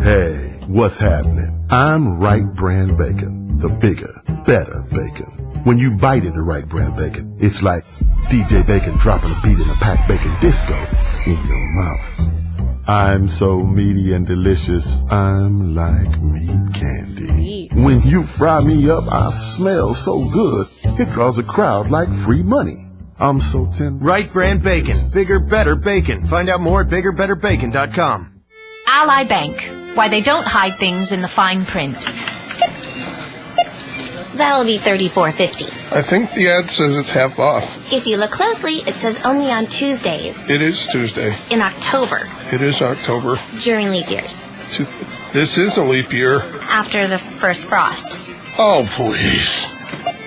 Hey, what's happening? I'm Wright Brand Bacon, the bigger, better bacon. When you bite into Wright Brand Bacon, it's like DJ Bacon dropping a beat in a packed bacon disco in your mouth. I'm so meaty and delicious, I'm like meat candy. When you fry me up, I smell so good, it draws a crowd like free money. I'm so tender. Wright Brand Bacon, bigger, better bacon. Find out more at biggerbetterbacon.com. Ally Bank. Why they don't hide things in the fine print. That'll be $34.50. I think the ad says it's half off. If you look closely, it says only on Tuesdays. It is Tuesday. In October. It is October. During leap years. This is a leap year. After the first frost. Oh, please.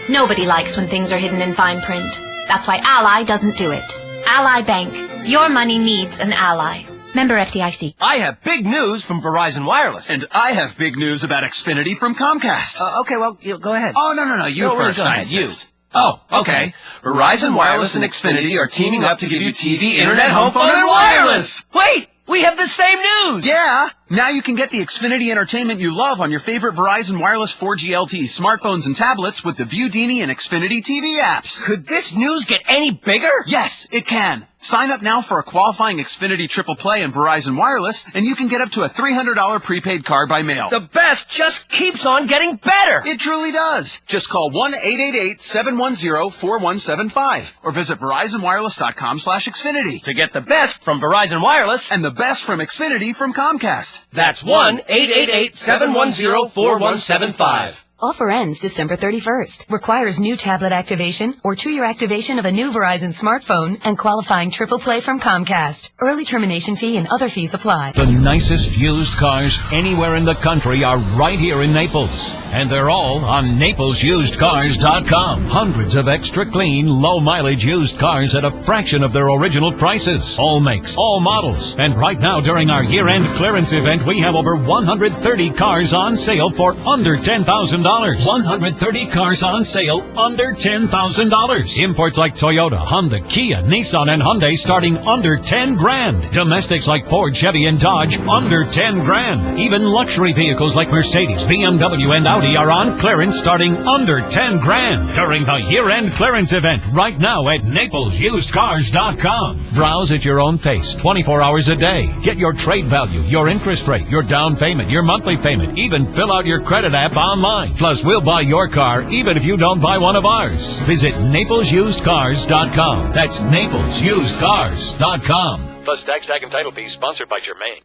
Nobody likes when things are hidden in fine print. That's why Ally doesn't do it. Ally Bank. Your money needs an ally. Member FDIC. I have big news from Verizon Wireless. And I have big news about Xfinity from Comcast. Okay, well, go ahead. Oh, no, you first. Go ahead, you. Oh, okay. Verizon Wireless and Xfinity are teaming up to give you TV, internet, home phone, and wireless! Wait! We have the same news! Yeah! Now you can get the Xfinity entertainment you love on your favorite Verizon Wireless 4G LTE smartphones and tablets with the Viewdini and Xfinity TV apps. Could this news get any bigger? Yes, it can. Sign up now for a qualifying Xfinity Triple Play and Verizon Wireless, and you can get up to a $300 prepaid card by mail. The best just keeps on getting better! It truly does. Just call 1-888-710-4175 or visit VerizonWireless.com/Xfinity to get the best from Verizon Wireless and the best from Xfinity from Comcast. That's 1-888-710-4175. Offer ends December 31st. Requires new tablet activation or 2-year activation of a new Verizon smartphone and qualifying triple play from Comcast. Early termination fee and other fees apply. The nicest used cars anywhere in the country are right here in Naples. And they're all on NaplesUsedCars.com. Hundreds of extra clean, low mileage used cars at a fraction of their original prices. All makes, all models. And right now during our year-end clearance event, we have over 130 cars on sale for under $10,000. 130 cars on sale under $10,000. Imports like Toyota, Honda, Kia, Nissan, and Hyundai starting under 10 grand. Domestics like Ford, Chevy, and Dodge under 10 grand. Even luxury vehicles like Mercedes, BMW, and Audi are on clearance starting under 10 grand during the year-end clearance event right now at NaplesUsedCars.com. Browse at your own pace 24 hours a day. Get your trade value, your interest rate, your down payment, your monthly payment, even fill out your credit app online. Plus, we'll buy your car even if you don't buy one of ours. Visit NaplesUsedCars.com. That's NaplesUsedCars.com. Plus tax, tag, and title fees sponsored by Germain.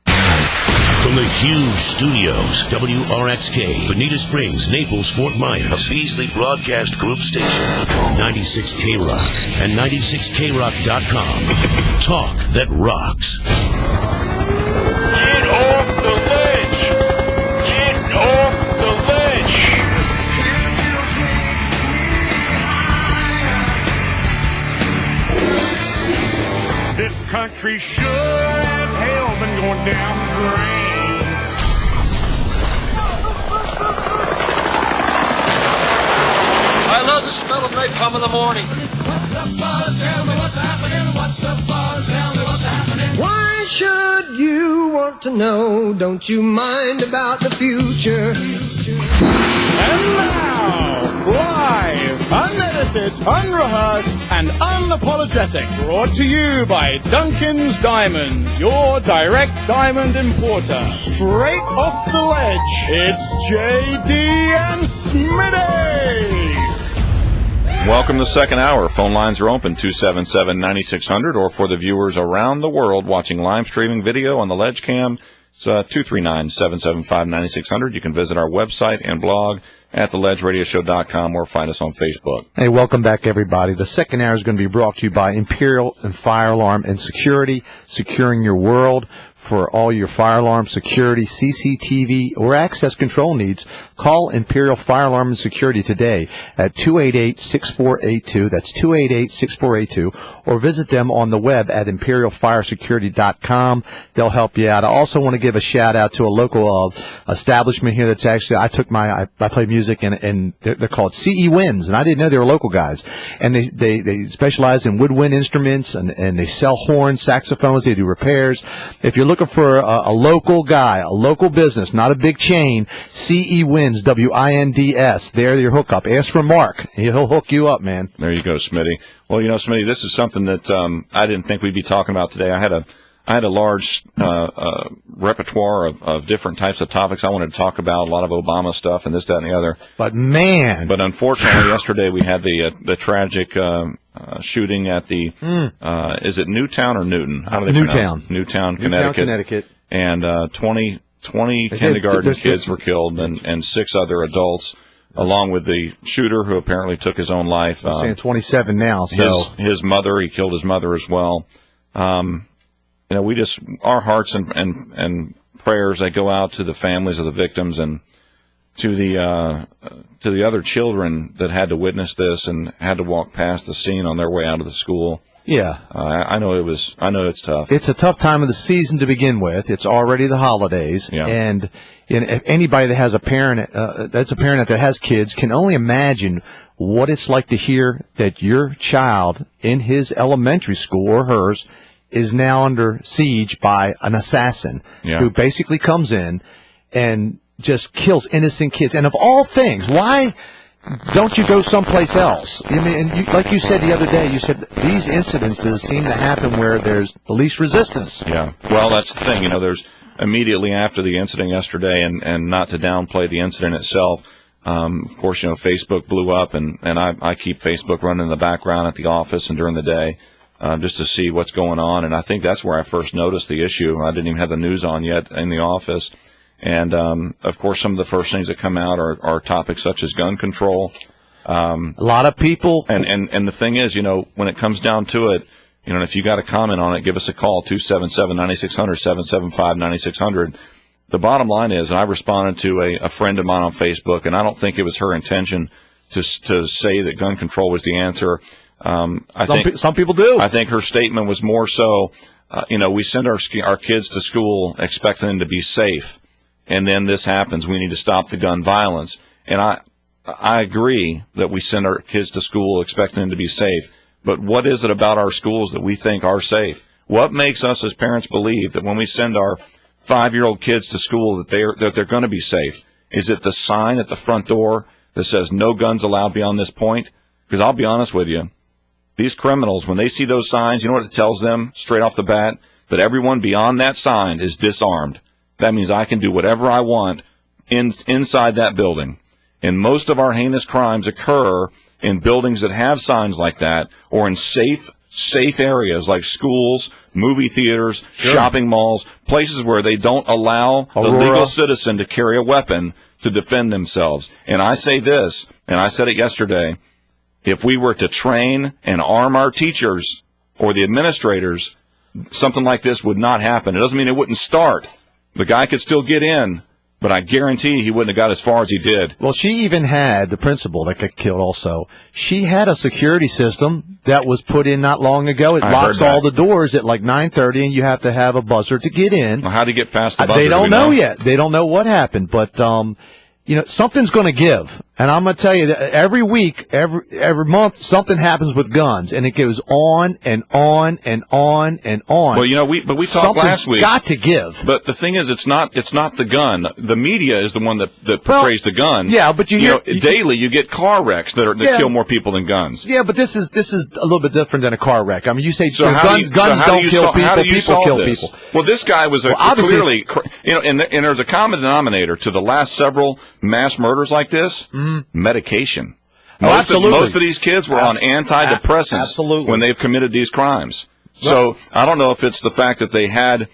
From the huge studios, WRXK, Bonita Springs, Naples, Fort Myers, a Beasley Broadcast Group station, 96K Rock, and 96KRock.com. Talk that rocks. Get off the ledge! Get off the ledge! This country sure as hell been going down the drain. I love the smell of napalm in the morning. What's the buzz? Tell me what's happening. What's the buzz? Tell me what's happening. Why should you want to know? Don't you mind about the future? And now, live, unedited, unrehearsed, and unapologetic, brought to you by Duncan's Diamonds, your direct diamond importer. Straight off the ledge, it's JD and Smitty. Welcome to the second hour. Phone lines are open, 277-9600, or for the viewers around the world watching live streaming video on the Ledge Cam, it's 239-775-9600. You can visit our website and blog at theledgeradioshow.com or find us on Facebook. Hey, welcome back, everybody. The second hour is going to be brought to you by Imperial and Fire Alarm and Security, securing your world. For all your fire alarm security, CCTV, or access control needs, call Imperial Fire Alarm and Security today at 288-6482. That's 288-6482. Or visit them on the web at imperialfiresecurity.com. They'll help you out. I also want to give a shout out to a local establishment here that's actually, I play music and they're called CE Winds, and I didn't know they were local guys. And they specialize in woodwind instruments and they sell horns, saxophones, they do repairs. If you're looking for a local guy, a local business, not a big chain, CE Winds, WINDS. They're your hookup. Ask for Mark. He'll hook you up, man. There you go, Smitty. Well, Smitty, this is something that I didn't think we'd be talking about today. I had a large repertoire of different types of topics I wanted to talk about, a lot of Obama stuff and this, that, and the other. But unfortunately, yesterday we had the tragic shooting at the is it Newtown or Newton? How do they Newtown, Connecticut. And 20 kindergarten kids were killed and 6 other adults, along with the shooter who apparently took his own life. I'm saying 27 now. So his mother, he killed his mother as well. We just, our hearts and prayers, they go out to the families of the victims and to the other children that had to witness this and had to walk past the scene on their way out of the school. Yeah. I know it's tough. It's a tough time of the season to begin with. It's already the holidays. Yeah. And if anybody that has a parent, that's a parent that has kids, can only imagine what it's like to hear that your child in his elementary school or hers is now under siege by an assassin who basically comes in and just kills innocent kids. And of all things, why don't you go someplace else? I mean, like you said the other day, you said these incidences seem to happen where there's the least resistance. Yeah. Well, that's the thing. There's immediately after the incident yesterday, and not to downplay the incident itself, of course, Facebook blew up, and I keep Facebook running in the background at the office and during the day. Just to see what's going on. And I think that's where I first noticed the issue. I didn't even have the news on yet in the office. And, of course, some of the first things that come out are topics such as gun control. A lot of people. And the thing is, when it comes down to it, and if you got a comment on it, give us a call, 277-9600, 775-9600. The bottom line is, and I responded to a friend of mine on Facebook, and I don't think it was her intention to say that gun control was the answer. Some people do. I think her statement was more so, we send our kids to school expecting them to be safe, and then this happens. We need to stop the gun violence. And I agree that we send our kids to school expecting them to be safe. But what is it about our schools that we think are safe? What makes us as parents believe that when we send our 5-year-old kids to school that they're going to be safe? Is it the sign at the front door that says no guns allowed beyond this point? Because I'll be honest with you, these criminals, when they see those signs, you know what it tells them straight off the bat? That everyone beyond that sign is disarmed. That means I can do whatever I want inside that building. And most of our heinous crimes occur in buildings that have signs like that, or in safe areas like schools, movie theaters, shopping malls, places where they don't allow the legal citizen to carry a weapon to defend themselves. And I say this, and I said it yesterday, if we were to train and arm our teachers or the administrators, something like this would not happen. It doesn't mean it wouldn't start. The guy could still get in, but I guarantee he wouldn't have got as far as he did. Well, she even had, the principal that got killed also, she had a security system that was put in not long ago. It locks all the doors at like 9:30, and you have to have a buzzer to get in. Well, how to get past the buzzer? They don't know yet. They don't know what happened, but something's going to give. And I'm going to tell you that every week, every month, something happens with guns, and it goes on and on and on and on. Well, we talked last week. Something's got to give. But the thing is, it's not the gun. The media is the one that portrays the gun. Yeah, but daily you get car wrecks that kill more people than guns. Yeah, but this is a little bit different than a car wreck. I mean, you say guns don't kill people, people kill people. Well, this guy was clearly, and there's a common denominator to the last several mass murders like this. Medication. Absolutely. Most of these kids were on antidepressants when they've committed these crimes. So I don't know if it's the fact that they had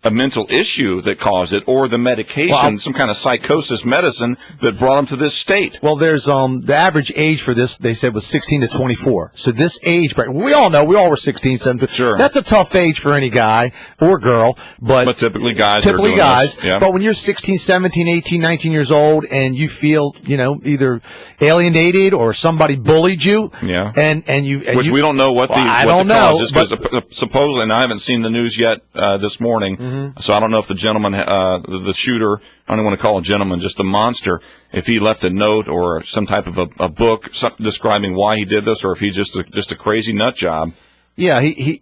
a mental issue that caused it, or the medication, some kind of psychosis medicine that brought them to this state. Well, there's the average age for this, they said, was 16 to 24. So this age bracket, we all know, we all were 16, 17. Sure. That's a tough age for any guy or girl, but typically guys. Yeah. But when you're 16, 17, 18, 19 years old, and you feel, either alienated or somebody bullied you, which we don't know what the cause is, because supposedly, and I haven't seen the news yet this morning. So I don't know if the gentleman, the shooter, I don't want to call a gentleman, just a monster, if he left a note or some type of a book describing why he did this, or if he's just a crazy nut job. Yeah, I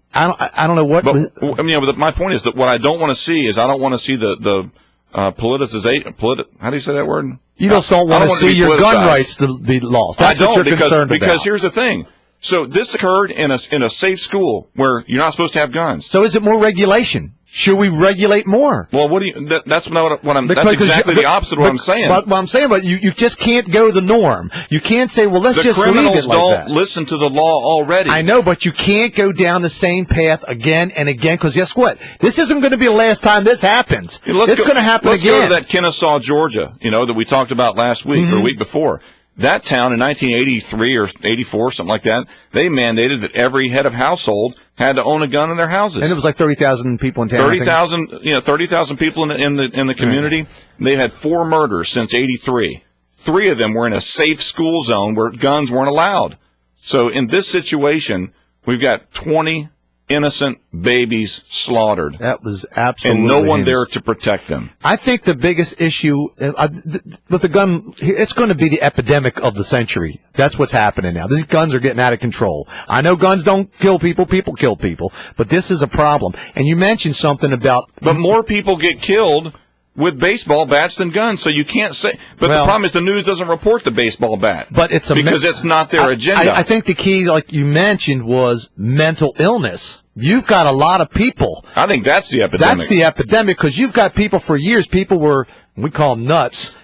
don't know what. But my point is that what I don't want to see is I don't want to see the politicization. How do you say that word? You just don't want to see your gun rights to be lost. That's what you're concerned about. Because here's the thing. So this occurred in a safe school where you're not supposed to have guns. So is it more regulation? Should we regulate more? Well, that's exactly the opposite of what I'm saying. But what I'm saying, you just can't go the norm. You can't say, well, let's just leave it like that. The criminals don't listen to the law already. I know, but you can't go down the same path again and again, because guess what? This isn't going to be the last time this happens. It's going to happen again. Let's go to that Kennesaw, Georgia, that we talked about last week or week before. That town in 1983 or 84, something like that, they mandated that every head of household had to own a gun in their houses. And it was like 30,000 people in town. 30,000 people in the community. Right. They had 4 murders since 83. 3 of them were in a safe school zone where guns weren't allowed. So in this situation, we've got 20 innocent babies slaughtered. That was absolutely and no one there to protect them. I think the biggest issue with the gun, it's going to be the epidemic of the century. That's what's happening now. These guns are getting out of control. I know guns don't kill people, people kill people, but this is a problem. And you mentioned something about... But more people get killed with baseball bats than guns, so you can't say. But the problem is the news doesn't report the baseball bat. But it's because it's not their agenda. I think the key, like you mentioned, was mental illness. You've got a lot of people. I think that's the epidemic. That's the epidemic, because you've got people for years. People were, we call them nuts,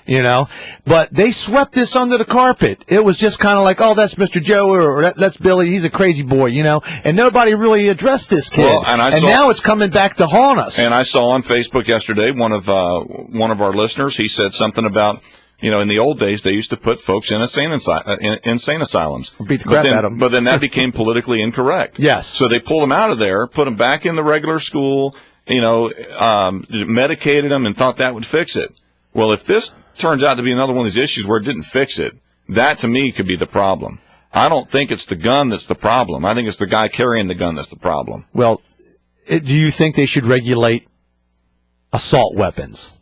but they swept this under the carpet. It was just kind of like, oh, that's Mr. Joe, or that's Billy. He's a crazy boy, and nobody really addressed this kid. Well, and now it's coming back to haunt us. And I saw on Facebook yesterday one of our listeners. He said something about, in the old days, they used to put folks in insane asylums. Beat the crap out of them. But then that became politically incorrect. Yes. So they pulled them out of there, put them back in the regular school, medicated them, and thought that would fix it. Well, if this turns out to be another one of these issues where it didn't fix it, that to me could be the problem. I don't think it's the gun that's the problem. I think it's the guy carrying the gun that's the problem. Well, do you think they should regulate assault weapons?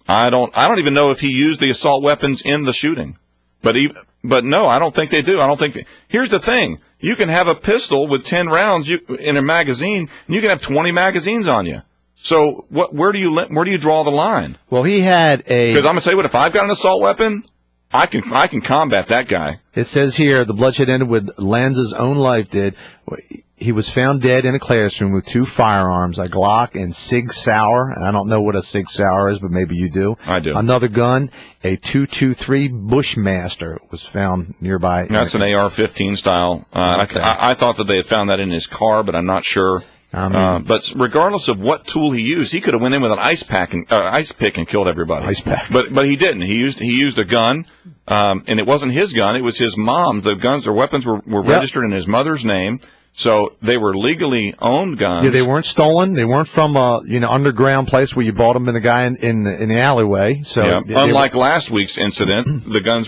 I don't even know if he used the assault weapons in the shooting. But no, I don't think they do. I don't think. Here's the thing: you can have a pistol with 10 rounds in a magazine, and you can have 20 magazines on you. So where do you draw the line? Well, he had a. Because I'm gonna tell you what: if I've got an assault weapon, I can combat that guy. It says here the bloodshed ended with Lanza's own life did. He was found dead in a classroom with 2 firearms, a Glock and Sig Sauer. And I don't know what a Sig Sauer is, but maybe you do. I do. Another gun, a .223 Bushmaster was found nearby. That's an AR-15 style. Okay. I thought that they had found that in his car, but I'm not sure. But regardless of what tool he used, he could have went in with an ice pick and killed everybody. Ice pack. But he didn't. He used a gun, and it wasn't his gun. It was his mom's. The guns or weapons were registered in his mother's name. So they were legally owned guns. Yeah, they weren't stolen. They weren't from a underground place where you bought them in the guy in the alleyway. So unlike last week's incident, the gun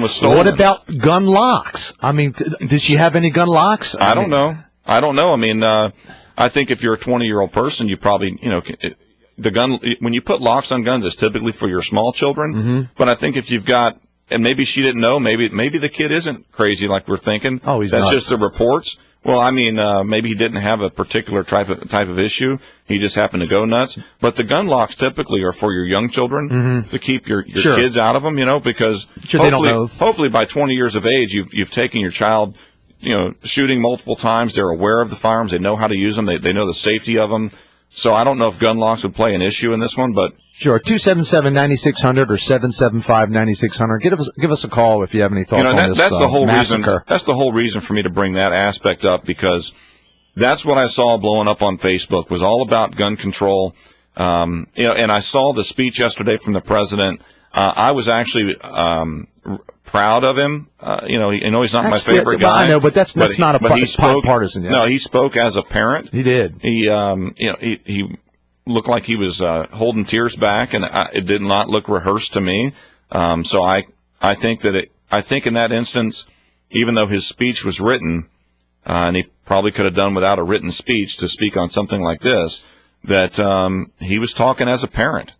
was stolen. What about gun locks? I mean, did she have any gun locks? I don't know. I mean, I think if you're a 20-year-old person, you probably the gun when you put locks on guns, it's typically for your small children. Mm-hmm. But I think if you've got, and maybe she didn't know, maybe the kid isn't crazy like we're thinking. Oh, he's That's nuts. just the reports. Well, I mean, maybe he didn't have a particular type of issue. He just happened to go nuts. But the gun locks typically are for your young children to keep your Sure. kids out of them, because Sure, they don't know. hopefully by 20 years of age, you've taken your child, shooting multiple times. They're aware of the firearms. They know how to use them. They know the safety of them. So I don't know if gun locks would play an issue in this one, but sure. 277-9600 or 775-9600. Give us a call if you have any thoughts on this that's the whole massacre. reason. That's the whole reason for me to bring that aspect up, because that's what I saw blowing up on Facebook was all about gun control. And I saw the speech yesterday from the president. I was actually proud of him. He's not my favorite guy. I know, but that's not he spoke partisan. Yeah. No, he spoke as a parent. He did. He looked like he was holding tears back, and it did not look rehearsed to me. So I think in that instance, even though his speech was written, and he probably could have done without a written speech to speak on something like this, that he was talking as a parent.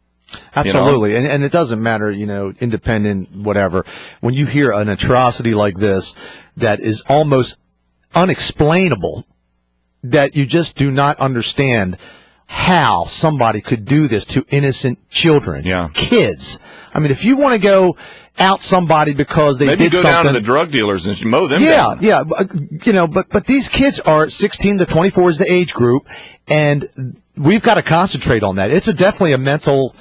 Absolutely. And it doesn't matter, independent, whatever. When you hear an atrocity like this that is almost unexplainable, that you just do not understand how somebody could do this to innocent children, kids. I mean, if you want to go out somebody because they Maybe did go something, down to the drug dealers and mow them down. Yeah, but these kids are 16 to 24 is the age group, and we've got to concentrate on that. It's definitely a mental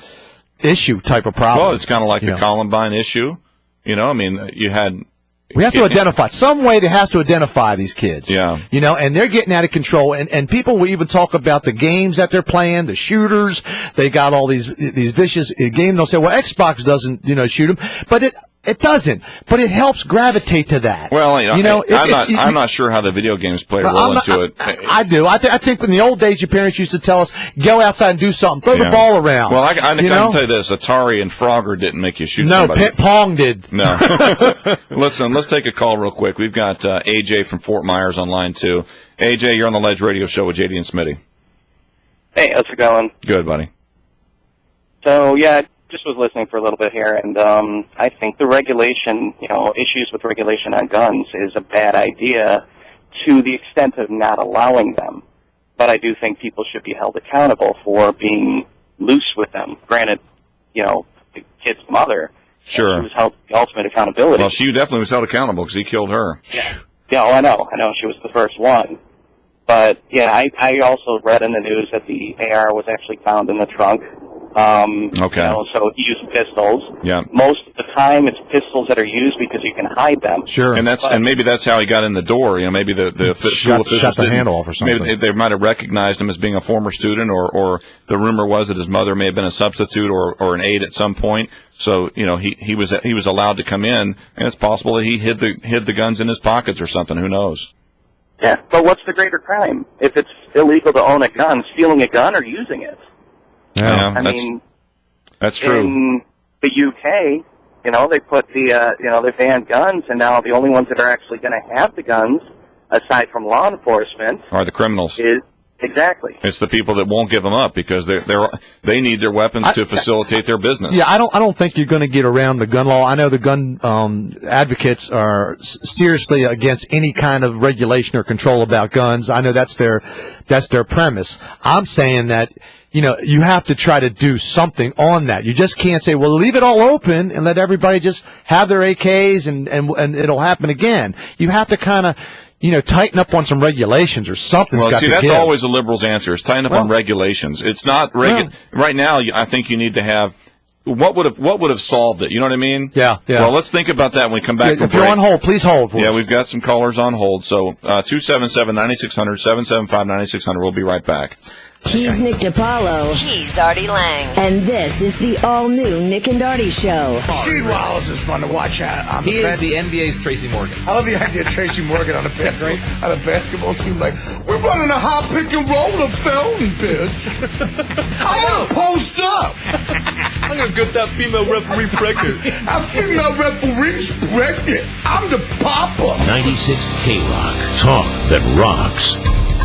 issue type of problem. Well, it's kind of like the Columbine issue. We have to identify some way that has to identify these kids. Yeah. And they're getting out of control. And people will even talk about the games that they're playing, the shooters. They got all these vicious games. They'll say, well, Xbox doesn't, shoot them. But it doesn't. But it helps gravitate to that. Well, I'm not sure how the video games play a role into it. I do. I think in the old days, your parents used to tell us, go outside and do something. Throw the ball around. Well, I can tell you this. Atari and Frogger didn't make you shoot no, somebody. Pong did. No. Listen, let's take a call real quick. We've got AJ from Fort Myers on line 2. AJ, you're on the Ledge Radio Show with JD and Smitty. Hey, how's it going? Good, buddy. So, just was listening for a little bit here, and I think the regulation, issues with regulation on guns is a bad idea to the extent of not allowing them. But I do think people should be held accountable for being loose with them. Granted, the kid's mother, Sure. she was held the ultimate accountability. Well, she definitely was held accountable because he killed her. Yeah, I know she was the first one. But, I also read in the news that the AR was actually found in the trunk. Okay. So he used pistols. Yeah. Most of the time, it's pistols that are used because you can hide them. Sure. And maybe that's how he got in the door. Maybe the school officials shut the handle off or something. Maybe they might have recognized him as being a former student, or the rumor was that his mother may have been a substitute or an aide at some point. So he was allowed to come in, and it's possible that he hid the guns in his pockets or something. Who knows? Yeah. But what's the greater crime? If it's illegal to own a gun, stealing a gun or using it? Yeah, I mean, that's true. In the UK, they put they banned guns, and now the only ones that are actually going to have the guns, aside from law enforcement, Are the criminals? Exactly. It's the people that won't give them up because they need their weapons to facilitate their business. Yeah, I don't think you're going to get around the gun law. I know the gun advocates are seriously against any kind of regulation or control about guns. I know that's their premise. I'm saying that, you know, you have to try to do something on that. You just can't say, well, leave it all open and let everybody just have their AKs and it'll happen again. You have to kind of, you know, tighten up on some regulations or something. Well, see, that's always a liberal's answer, is tighten up on regulations. It's not right now. I think you need to have what would have solved it. You know what I mean? Yeah. Well, let's think about that when we come back. If you're on hold, please hold. Yeah, we've got some callers on hold. So 277-9600, 775-9600. We'll be right back. He's Nick DiPaolo. He's Artie Lang. And this is the all-new Nick and Artie Show. Gee, Wallace is fun to watch. He is the NBA's Tracy Morgan. I love the idea of Tracy Morgan on a basketball team. Like, we're running a high pick and roll of film, bitch. I want to post up. I'm going to get that female referee pregnant. Our female referee's pregnant. I'm the papa. 96 K-Rock. Talk that rocks.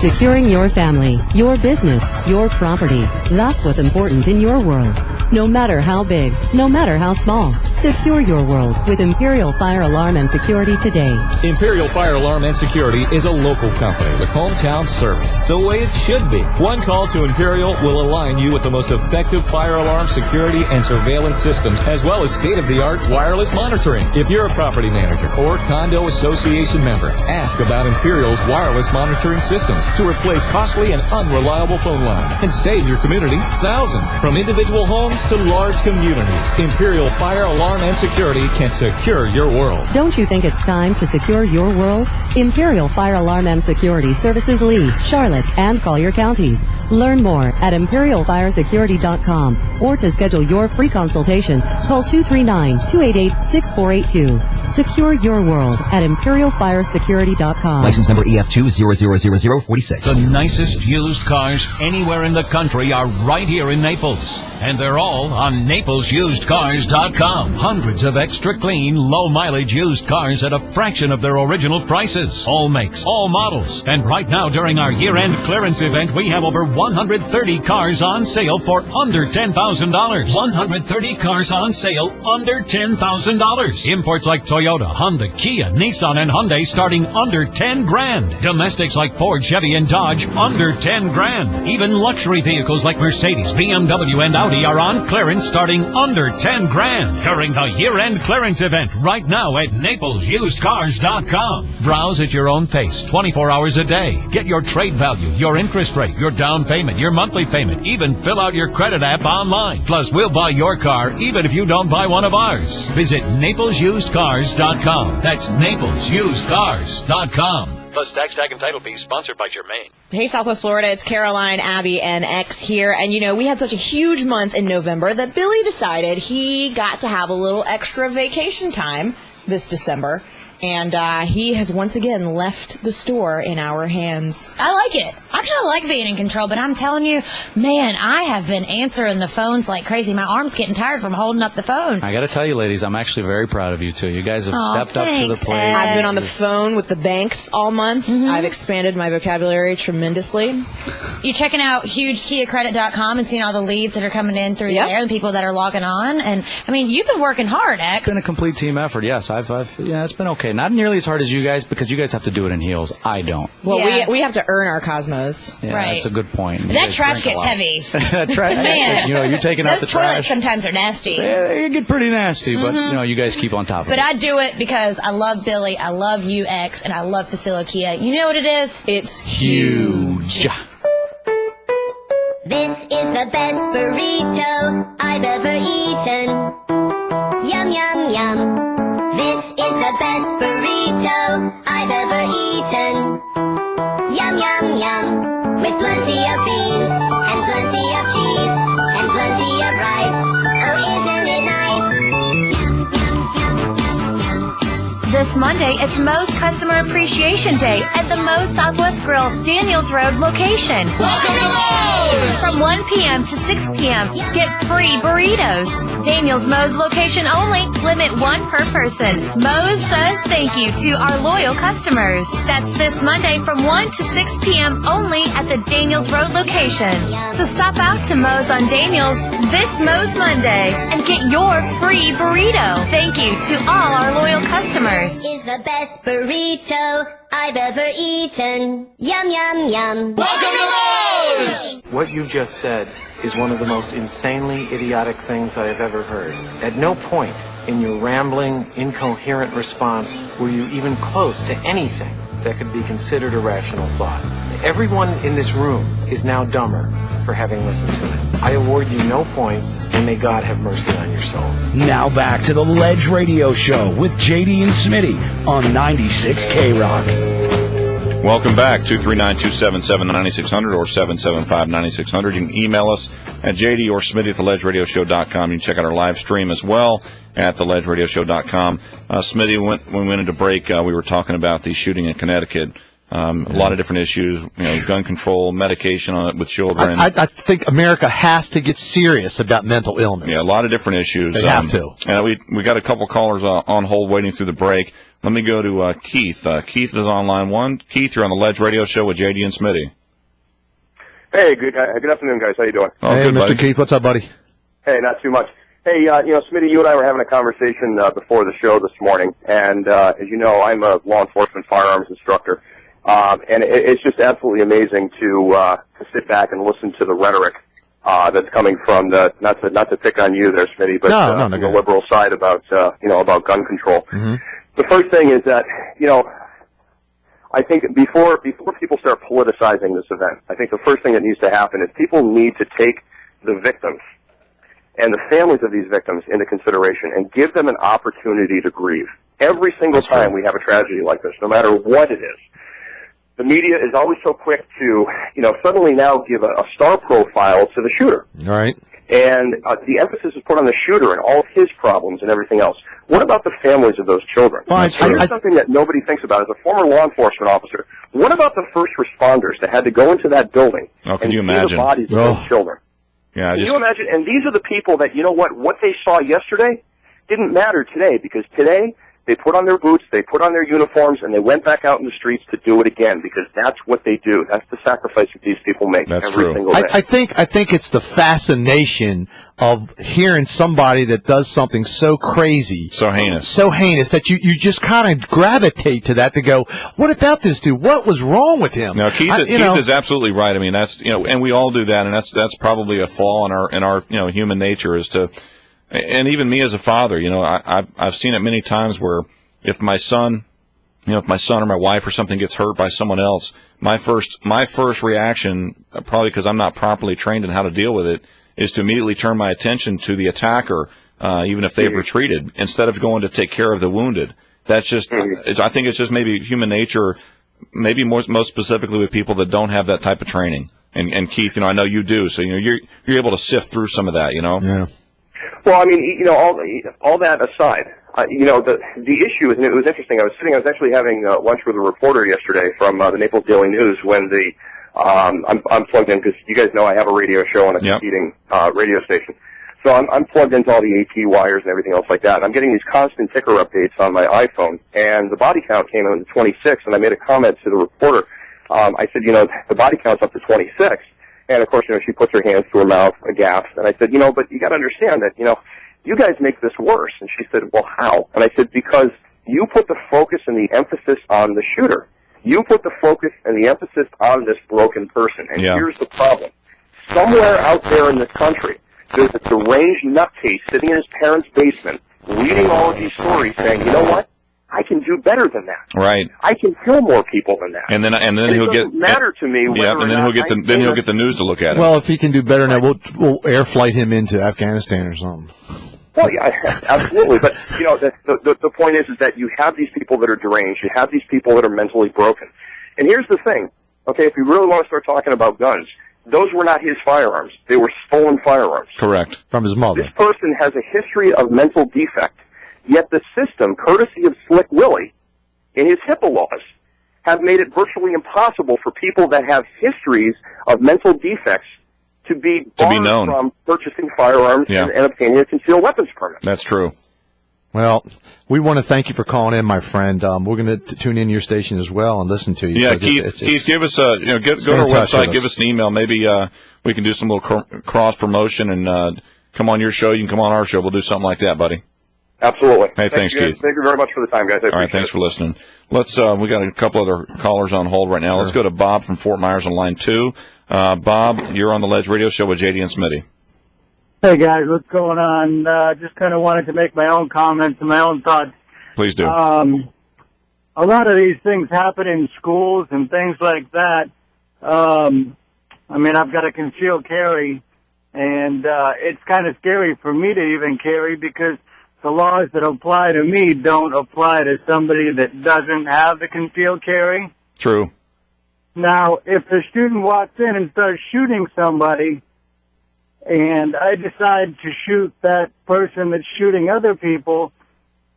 Securing your family, your business, your property. That's what's important in your world. No matter how big, no matter how small. Secure your world with Imperial Fire Alarm and Security today. Imperial Fire Alarm and Security is a local company with hometown service, the way it should be. One call to Imperial will align you with the most effective fire alarm security and surveillance systems, as well as state-of-the-art wireless monitoring. If you're a property manager or condo association member, ask about Imperial's wireless monitoring systems to replace costly and unreliable phone lines and save your community thousands. From individual homes to large communities, Imperial Fire Alarm and Security can secure your world. Don't you think it's time to secure your world? Imperial Fire Alarm and Security services Lee, Charlotte, and Collier counties. Learn more at imperialfiresecurity.com or to schedule your free consultation, call 239-288-6482. Secure your world at imperialfiresecurity.com. License number EF2000046. The nicest used cars anywhere in the country are right here in Naples. And they're all on NaplesUsedCars.com. Hundreds of extra clean, low-mileage used cars at a fraction of their original prices. All makes, all models. And right now, during our year-end clearance event, we have over 130 cars on sale for under $10,000. 130 cars on sale under $10,000. Imports like Toyota, Honda, Kia, Nissan, and Hyundai starting under $10,000. Domestics like Ford, Chevy, and Dodge under $10,000. Even luxury vehicles like Mercedes, BMW, and Audi are on clearance starting under $10,000 during the year-end clearance event right now at NaplesUsedCars.com. Browse at your own pace 24 hours a day. Get your trade value, your interest rate, your down payment, your monthly payment, even fill out your credit app online. Plus, we'll buy your car even if you don't buy one of ours. Visit NaplesUsedCars.com. That's NaplesUsedCars.com. Plus tax, tag, and title fees sponsored by Germain. Hey, Southwest Florida, it's Caroline, Abby, and X here. And, you know, we had such a huge month in November that Billy decided he got to have a little extra vacation time this December. And he has once again left the store in our hands. I like it. I kind of like being in control, but I'm telling you, man, I have been answering the phones like crazy. My arm's getting tired from holding up the phone. I got to tell you, ladies, I'm actually very proud of you, too. You guys have stepped up to the plate. I've been on the phone with the banks all month. Mm-hmm. I've expanded my vocabulary tremendously. You checking out HugeKiaCredit.com and seeing all the leads that are coming in through there, and people that are logging on. And, I mean, you've been working hard, X. It's been a complete team effort, yes. It's been okay. Not nearly as hard as you guys, because you guys have to do it in heels. I don't. Well, we have to earn our Cosmos. Yeah, right. That's a good point. That trash gets heavy. Man, you're taking out the trash. Those toilets sometimes are nasty. Yeah, they get pretty nasty, but you guys keep on top of it. But I do it because I love Billy, I love you, X, and I love Facilio Kia. You know what it is? It's huge. This is the best burrito I've ever eaten. Yum, yum, yum. This is the best burrito I've ever eaten. Yum, yum, yum. With plenty of beans, and plenty of cheese, and plenty of rice. Oh, isn't it nice? Yum, yum, yum, yum, yum. The this Monday, it's Moe's Customer Appreciation Day at the Moe's Southwest Grill, Daniels Road location. Welcome to Moe's! From 1 p.m. to 6 p.m., get free burritos. Daniels Moe's location only, limit 1 per person. Moe's says thank you to our loyal customers. That's this Monday from 1 to 6 p.m. only at the Daniels Road location. So stop out to Moe's on Daniels this Moe's Monday and get your free burrito. Thank you to all our loyal customers. Is the best burrito I've ever eaten. Yum, yum, yum. Welcome to Moe's! What you just said is one of the most insanely idiotic things I have ever heard. At no point in your rambling, incoherent response were you even close to anything that could be considered a rational thought. Everyone in this room is now dumber for having listened to it. I award you no points, and may God have mercy on your soul. Now back to the Ledge Radio Show with JD and Smitty on 96 K-Rock. Welcome back, 239-277-9600 or 775-9600. You can email us at JD or Smitty at theledgeradioshow.com. You can check out our live stream as well at theledgeradioshow.com. Smitty, when we went into break, we were talking about the shooting in Connecticut. A lot of different issues, gun control, medication on it with children. I think America has to get serious about mental illness. Yeah, a lot of different issues. They have to. And we got a couple callers on hold waiting through the break. Let me go to Keith. Keith is on line 1. Keith, you're on the Ledge Radio Show with JD and Smitty. Hey, good afternoon, guys. How you doing? Oh, hey, Mr. Keith, what's up, buddy? Hey, not too much. Hey, Smitty, you and I were having a conversation before the show this morning, and as you know, I'm a law enforcement firearms instructor. And it's just absolutely amazing to sit back and listen to the rhetoric that's coming from the not to pick on you there, Smitty, but from the liberal side about about gun control. Mm-hmm. The first thing is that I think before people start politicizing this event, I think the first thing that needs to happen is people need to take the victims and the families of these victims into consideration and give them an opportunity to grieve. Every single time we have a tragedy like this, no matter what it is, the media is always so quick to, suddenly now give a star profile to the shooter. All right. And the emphasis is put on the shooter and all of his problems and everything else. What about the families of those children? Well, here's something that nobody thinks about. As a former law enforcement officer, what about the first responders that had to go into that building and see the bodies of those children? Yeah, Can you imagine? And these are the people that, what they saw yesterday didn't matter today, because today they put on their boots, they put on their uniforms, and they went back out in the streets to do it again, because that's what they do. That's the sacrifice that these people make every single day. I think it's the fascination of hearing somebody that does something so crazy, so heinous that you just kind of gravitate to that to go, what about this dude? What was wrong with him? No, Keith is absolutely right. I mean, that's and we all do that, and that's probably a flaw in our human nature is to. And even me as a father, I've seen it many times where if my son or my wife or something gets hurt by someone else, my first reaction, probably because I'm not properly trained in how to deal with it, is to immediately turn my attention to the attacker, even if they've retreated, instead of going to take care of the wounded. That's just, I think it's just maybe human nature, maybe most specifically with people that don't have that type of training. And Keith, I know you do, so you're able to sift through some of that, Yeah. Well, I mean, all that aside, the issue is, and it was interesting. I was actually having lunch with a reporter yesterday from the Naples Daily News when I'm plugged in, because you guys know I have a radio show on a competing radio station. So I'm plugged into all the AT wires and everything else like that. And I'm getting these constant ticker updates on my iPhone, and the body count came in at 26. And I made a comment to the reporter. I said, the body count's up to 26. And, of course, she puts her hands to her mouth, aghast. And I said, but you got to understand that, you guys make this worse. And she said, well, how? And I said, because you put the focus and the emphasis on the shooter. You put the focus and the emphasis on this broken person. And here's the problem. Somewhere out there in this country, there's a deranged nutcase sitting in his parents' basement reading all of these stories saying, you know what? I can do better than that. Right. I can kill more people than that. And then he'll get matter to me. Yeah, and then he'll get the news to look at. Well, if he can do better than that, we'll air flight him into Afghanistan or something. Well, yeah, absolutely. But the point is that you have these people that are deranged. You have these people that are mentally broken. And here's the thing. Okay, if we really want to start talking about guns, those were not his firearms. They were stolen firearms. Correct. From his mother. This person has a history of mental defect. Yet the system, courtesy of Slick Willie, in his HIPAA laws, have made it virtually impossible for people that have histories of mental defects to be known from purchasing firearms and obtaining a concealed weapons permit. That's true. Well, we want to thank you for calling in, my friend. We're going to tune in your station as well and listen to you. Yeah, Keith, give us a go to our website, give us an email. Maybe we can do some little cross promotion and come on your show. You can come on our show. We'll do something like that, buddy. Absolutely. Hey, thanks, Keith. Thank you very much for the time, guys. All right, thanks for listening. Let's we got a couple other callers on hold right now. Let's go to Bob from Fort Myers on line 2. Bob, you're on the Ledge Radio Show with JD and Smitty. Hey guys, what's going on? Just kind of wanted to make my own comments and my own thoughts. Please do. A lot of these things happen in schools and things like that. I mean, I've got a concealed carry, and it's kind of scary for me to even carry because the laws that apply to me don't apply to somebody that doesn't have the concealed carry. True. Now, if the student walks in and starts shooting somebody, and I decide to shoot that person that's shooting other people,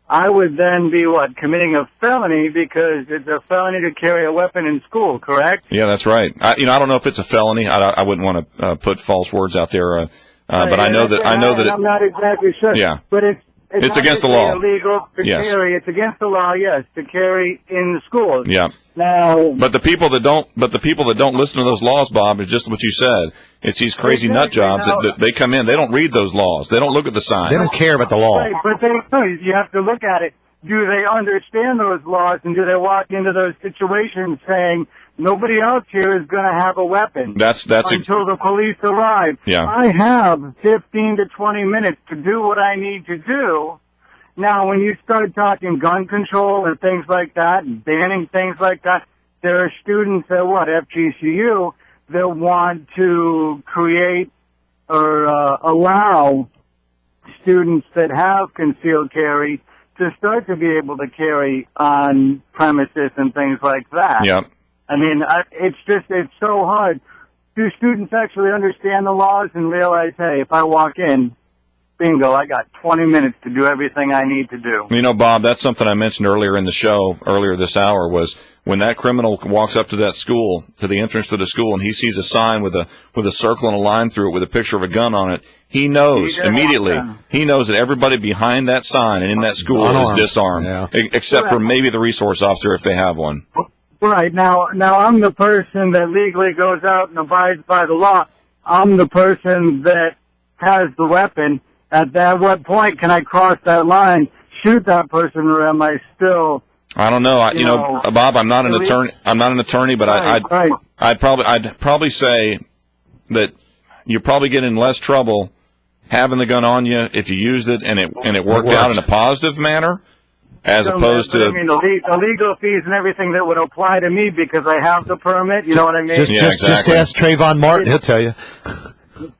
I would then be, committing a felony because it's a felony to carry a weapon in school, correct? Yeah, that's right. I don't know if it's a felony. I wouldn't want to put false words out there, but I know that I'm not exactly sure. Yeah. But it's against the law. Illegal to carry. It's against the law, yes, to carry in schools. Yeah. Now, but the people that don't listen to those laws, Bob, is just what you said. It's these crazy nut jobs that they come in. They don't read those laws. They don't look at the signs. They don't care about the law. Right, but you have to look at it. Do they understand those laws, and do they walk into those situations saying nobody else here is going to have a weapon? That's until the police arrive. Yeah. I have 15 to 20 minutes to do what I need to do. Now, when you start talking gun control and things like that, and banning things like that, there are students at FGCU that want to create or allow students that have concealed carry to start to be able to carry on premises and things like that. Yep. I mean, it's so hard. Do students actually understand the laws and realize, hey, if I walk in, bingo, I got 20 minutes to do everything I need to do. You know, Bob, that's something I mentioned earlier this hour, was when that criminal walks up to that school, to the entrance to the school, and he sees a sign with a circle and a line through it with a picture of a gun on it, he knows immediately. He knows that everybody behind that sign and in that school is disarmed, except for maybe the resource officer if they have one. Right. Now I'm the person that legally goes out and abides by the law. I'm the person that has the weapon. At what point can I cross that line, shoot that person, or am I still? I don't know. Bob, I'm not an attorney. But I'd probably say that you probably get in less trouble having the gun on you if you used it and it worked out in a positive manner, as opposed to. I mean, the legal fees and everything that would apply to me because I have the permit. You know what I mean? Just ask Trayvon Martin. He'll tell you.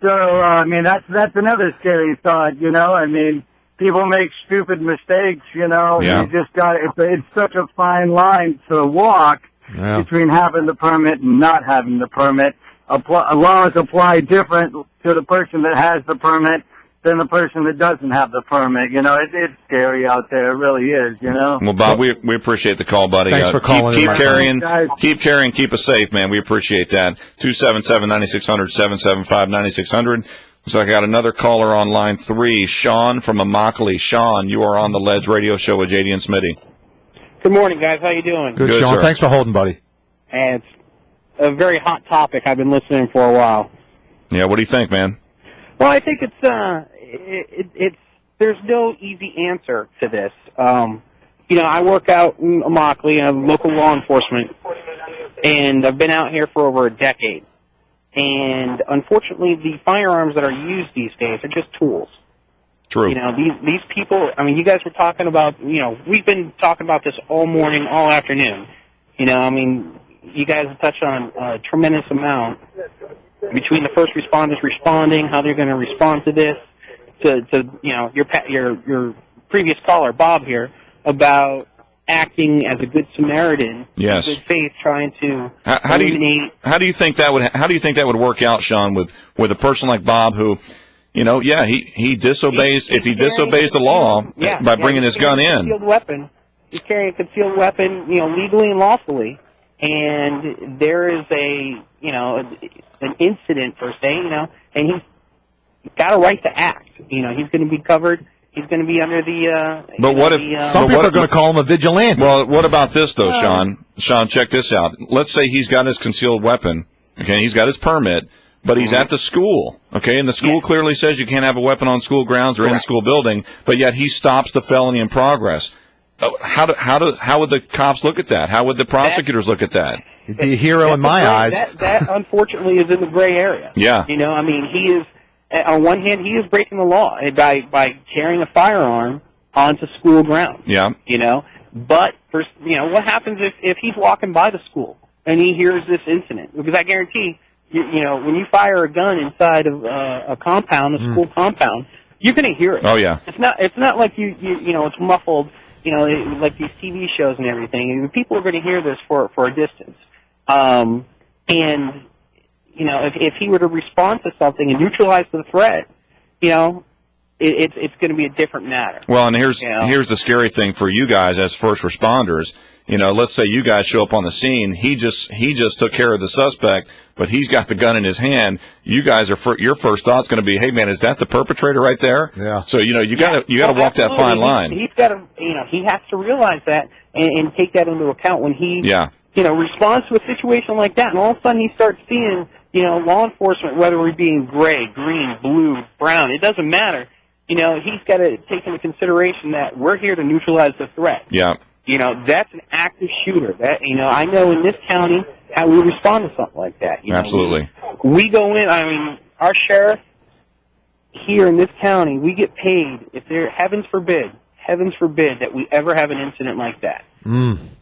So, I mean, that's another scary thought, you know? I mean, people make stupid mistakes, you know? Yeah. You just it's such a fine line to walk between having the permit and not having the permit. Laws apply different to the person that has the permit than the person that doesn't have the permit. You know, it's scary out there. It really is, you know? Well, Bob, we appreciate the call, buddy. Thanks for calling. Keep carrying, keep us safe, man. We appreciate that. 277-9600, 775-9600. Looks like I got another caller on line 3, Sean from Immokalee. Sean, you are on the Ledge Radio Show with JD and Smitty. Good morning, guys. How you doing? Good, Sean. Sir. Thanks for holding, buddy. And it's a very hot topic. I've been listening for a while. Yeah, what do you think, man? Well, I think there's no easy answer to this. I work out in Immokalee. I'm local law enforcement, and I've been out here for over a decade. And unfortunately, the firearms that are used these days are just tools. True. You know, these people. I mean, you guys were talking about. You know, we've been talking about this all morning, all afternoon. You know, I mean, you guys have touched on a tremendous amount between the first responders responding, how they're going to respond to this, to your previous caller Bob here about acting as a good Samaritan, yes, in good faith, trying to eliminate. How do you think that would work out, Sean, with a person like Bob who, he disobeys. If he disobeys the law by bringing his gun in, he's carrying a concealed weapon, legally and lawfully, and there is an incident per se, and he's got a right to act. He's going to be covered. He's going to be under the. But what if some people are going to call him a vigilante? Well, what about this though, Sean? Sean, check this out. Let's say he's got his concealed weapon. Okay, he's got his permit, but he's at the school. Okay, and the school clearly says you can't have a weapon on school grounds or in a school building. But yet he stops the felony in progress. How would the cops look at that? How would the prosecutors look at that? He'd be a hero in my eyes. That unfortunately is in the gray area. Yeah. He is. On one hand, he is breaking the law by carrying a firearm onto school grounds. Yeah. But what happens if he's walking by the school and he hears this incident? Because I guarantee, when you fire a gun inside of a compound, a school compound, you're going to hear it. Oh yeah. It's not like it's muffled. Like these TV shows and everything. People are going to hear this for a distance. And if he were to respond to something and neutralize the threat, it's going to be a different matter. Well, and here's the scary thing for you guys as first responders. Let's say you guys show up on the scene. He just took care of the suspect, but he's got the gun in his hand. You guys your first thought's going to be, hey man, is that the perpetrator right there? Yeah. So you got to walk that fine line. He's got to he has to realize that and take that into account when he responds to a situation like that. And all of a sudden he starts seeing law enforcement, whether we're being gray, green, blue, brown, it doesn't matter. He's got to take into consideration that we're here to neutralize the threat. Yeah. That's an active shooter. That I know in this county how we respond to something like that. Absolutely. We go in. Our sheriff here in this county, we get paid. If there, heavens forbid that we ever have an incident like that.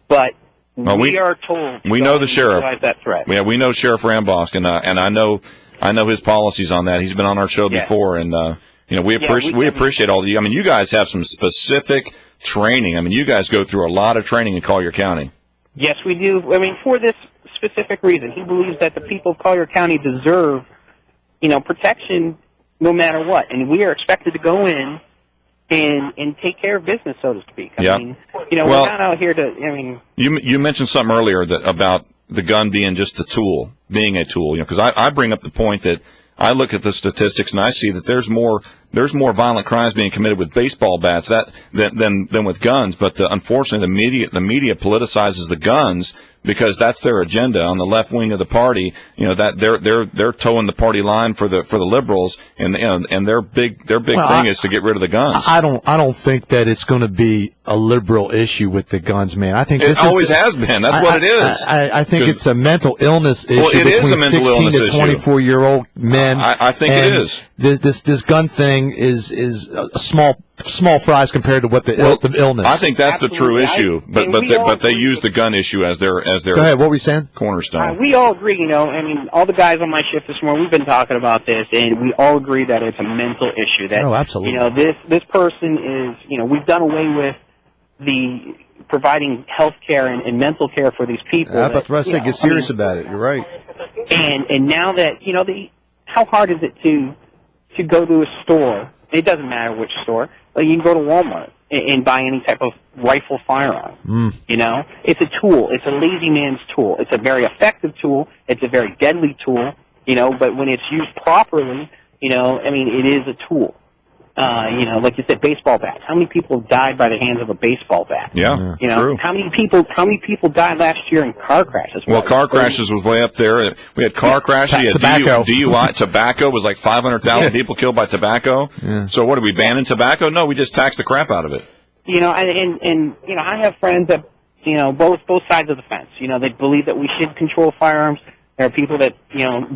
But we are told. We know the sheriff. That threat. Yeah, we know Sheriff Rambosk, and I know his policies on that. He's been on our show before, and we appreciate all the. You guys have some specific training. You guys go through a lot of training in Collier County. Yes, we do. For this specific reason, he believes that the people of Collier County deserve, protection no matter what, and we are expected to go in and take care of business, so to speak. We're not out here to. You mentioned something earlier about the gun being just a tool, because I bring up the point that I look at the statistics and I see that there's more violent crimes being committed with baseball bats than with guns. But unfortunately, the media politicizes the guns because that's their agenda on the left wing of the party. That they're towing the party line for the liberals, and their big thing is to get rid of the guns. I don't think that it's going to be a liberal issue with the guns, man. I think it always has been. That's what it is. I think it's a mental illness issue between 16 to 24-year-old men. I think it is. This gun thing is a small fries compared to what the illness. I think that's the true issue, but they use the gun issue as their Go ahead. What were we saying? Cornerstone. We all agree. All the guys on my shift this morning, we've been talking about this, and we all agree that it's a mental issue. That absolutely. This person is. We've done away with the providing health care and mental care for these people. Yeah, but the rest of get serious about it. You're right. And now that how hard is it to go to a store? It doesn't matter which store. Like you can go to Walmart and buy any type of rifle firearm. It's a tool. It's a lazy man's tool. It's a very effective tool. It's a very deadly tool. But when it's used properly, it is a tool. Like you said, baseball bats. How many people have died by the hands of a baseball bat? Yeah, true. How many people died last year in car crashes? Well, car crashes was way up there. We had car crashes. You had tobacco. DUI. Tobacco was like 500,000 people killed by tobacco. Yeah. So what, are we banning tobacco? No, we just tax the crap out of it. I have friends that, both sides of the fence. They believe that we should control firearms. There are people that,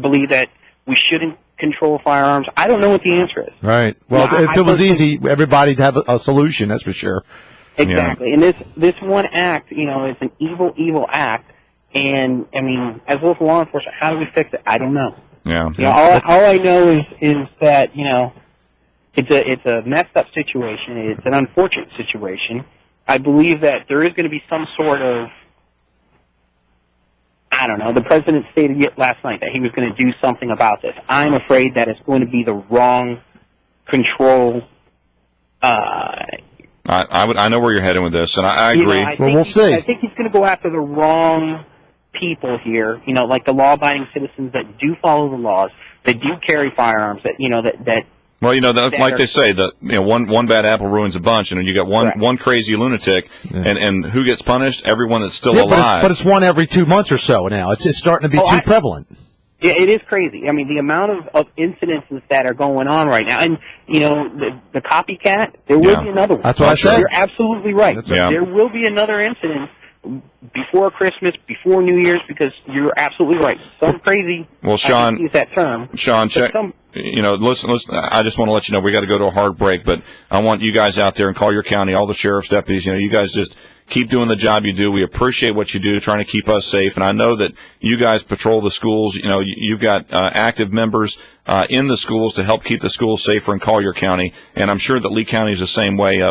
believe that we shouldn't control firearms. I don't know what the answer is. Right. Well, if it was easy, everybody'd have a solution, that's for sure. Exactly. And this one act, it's an evil act. And, as local law enforcement, how do we fix it? I don't know. Yeah. All I know is that, it's a messed up situation. It's an unfortunate situation. I believe that there is going to be some sort of, I don't know, the president stated last night that he was going to do something about this. I'm afraid that it's going to be the wrong control. I know where you're heading with this, and I agree. We'll see. I think he's going to go after the wrong people here. Like the law-abiding citizens that do follow the laws, that do carry firearms, that. Well, like they say, one bad apple ruins a bunch, and you got one crazy lunatic, and who gets punished? Everyone that's still alive. But it's one every 2 months or so now. It's starting to be too prevalent. Yeah, it is crazy. I mean, the amount of incidences that are going on right now, and the copycat, there will be another one. That's what I said. You're absolutely right. There will be another incident before Christmas, before New Year's, because you're absolutely right. Some crazy. Well, Sean, I use that term. Sean, check. Listen. I just want to let you know we got to go to a hard break, but I want you guys out there in Collier County, all the sheriff's deputies. You guys just keep doing the job you do. We appreciate what you do, trying to keep us safe. And I know that you guys patrol the schools. You've got active members in the schools to help keep the schools safer in Collier County. And I'm sure that Lee County is the same way.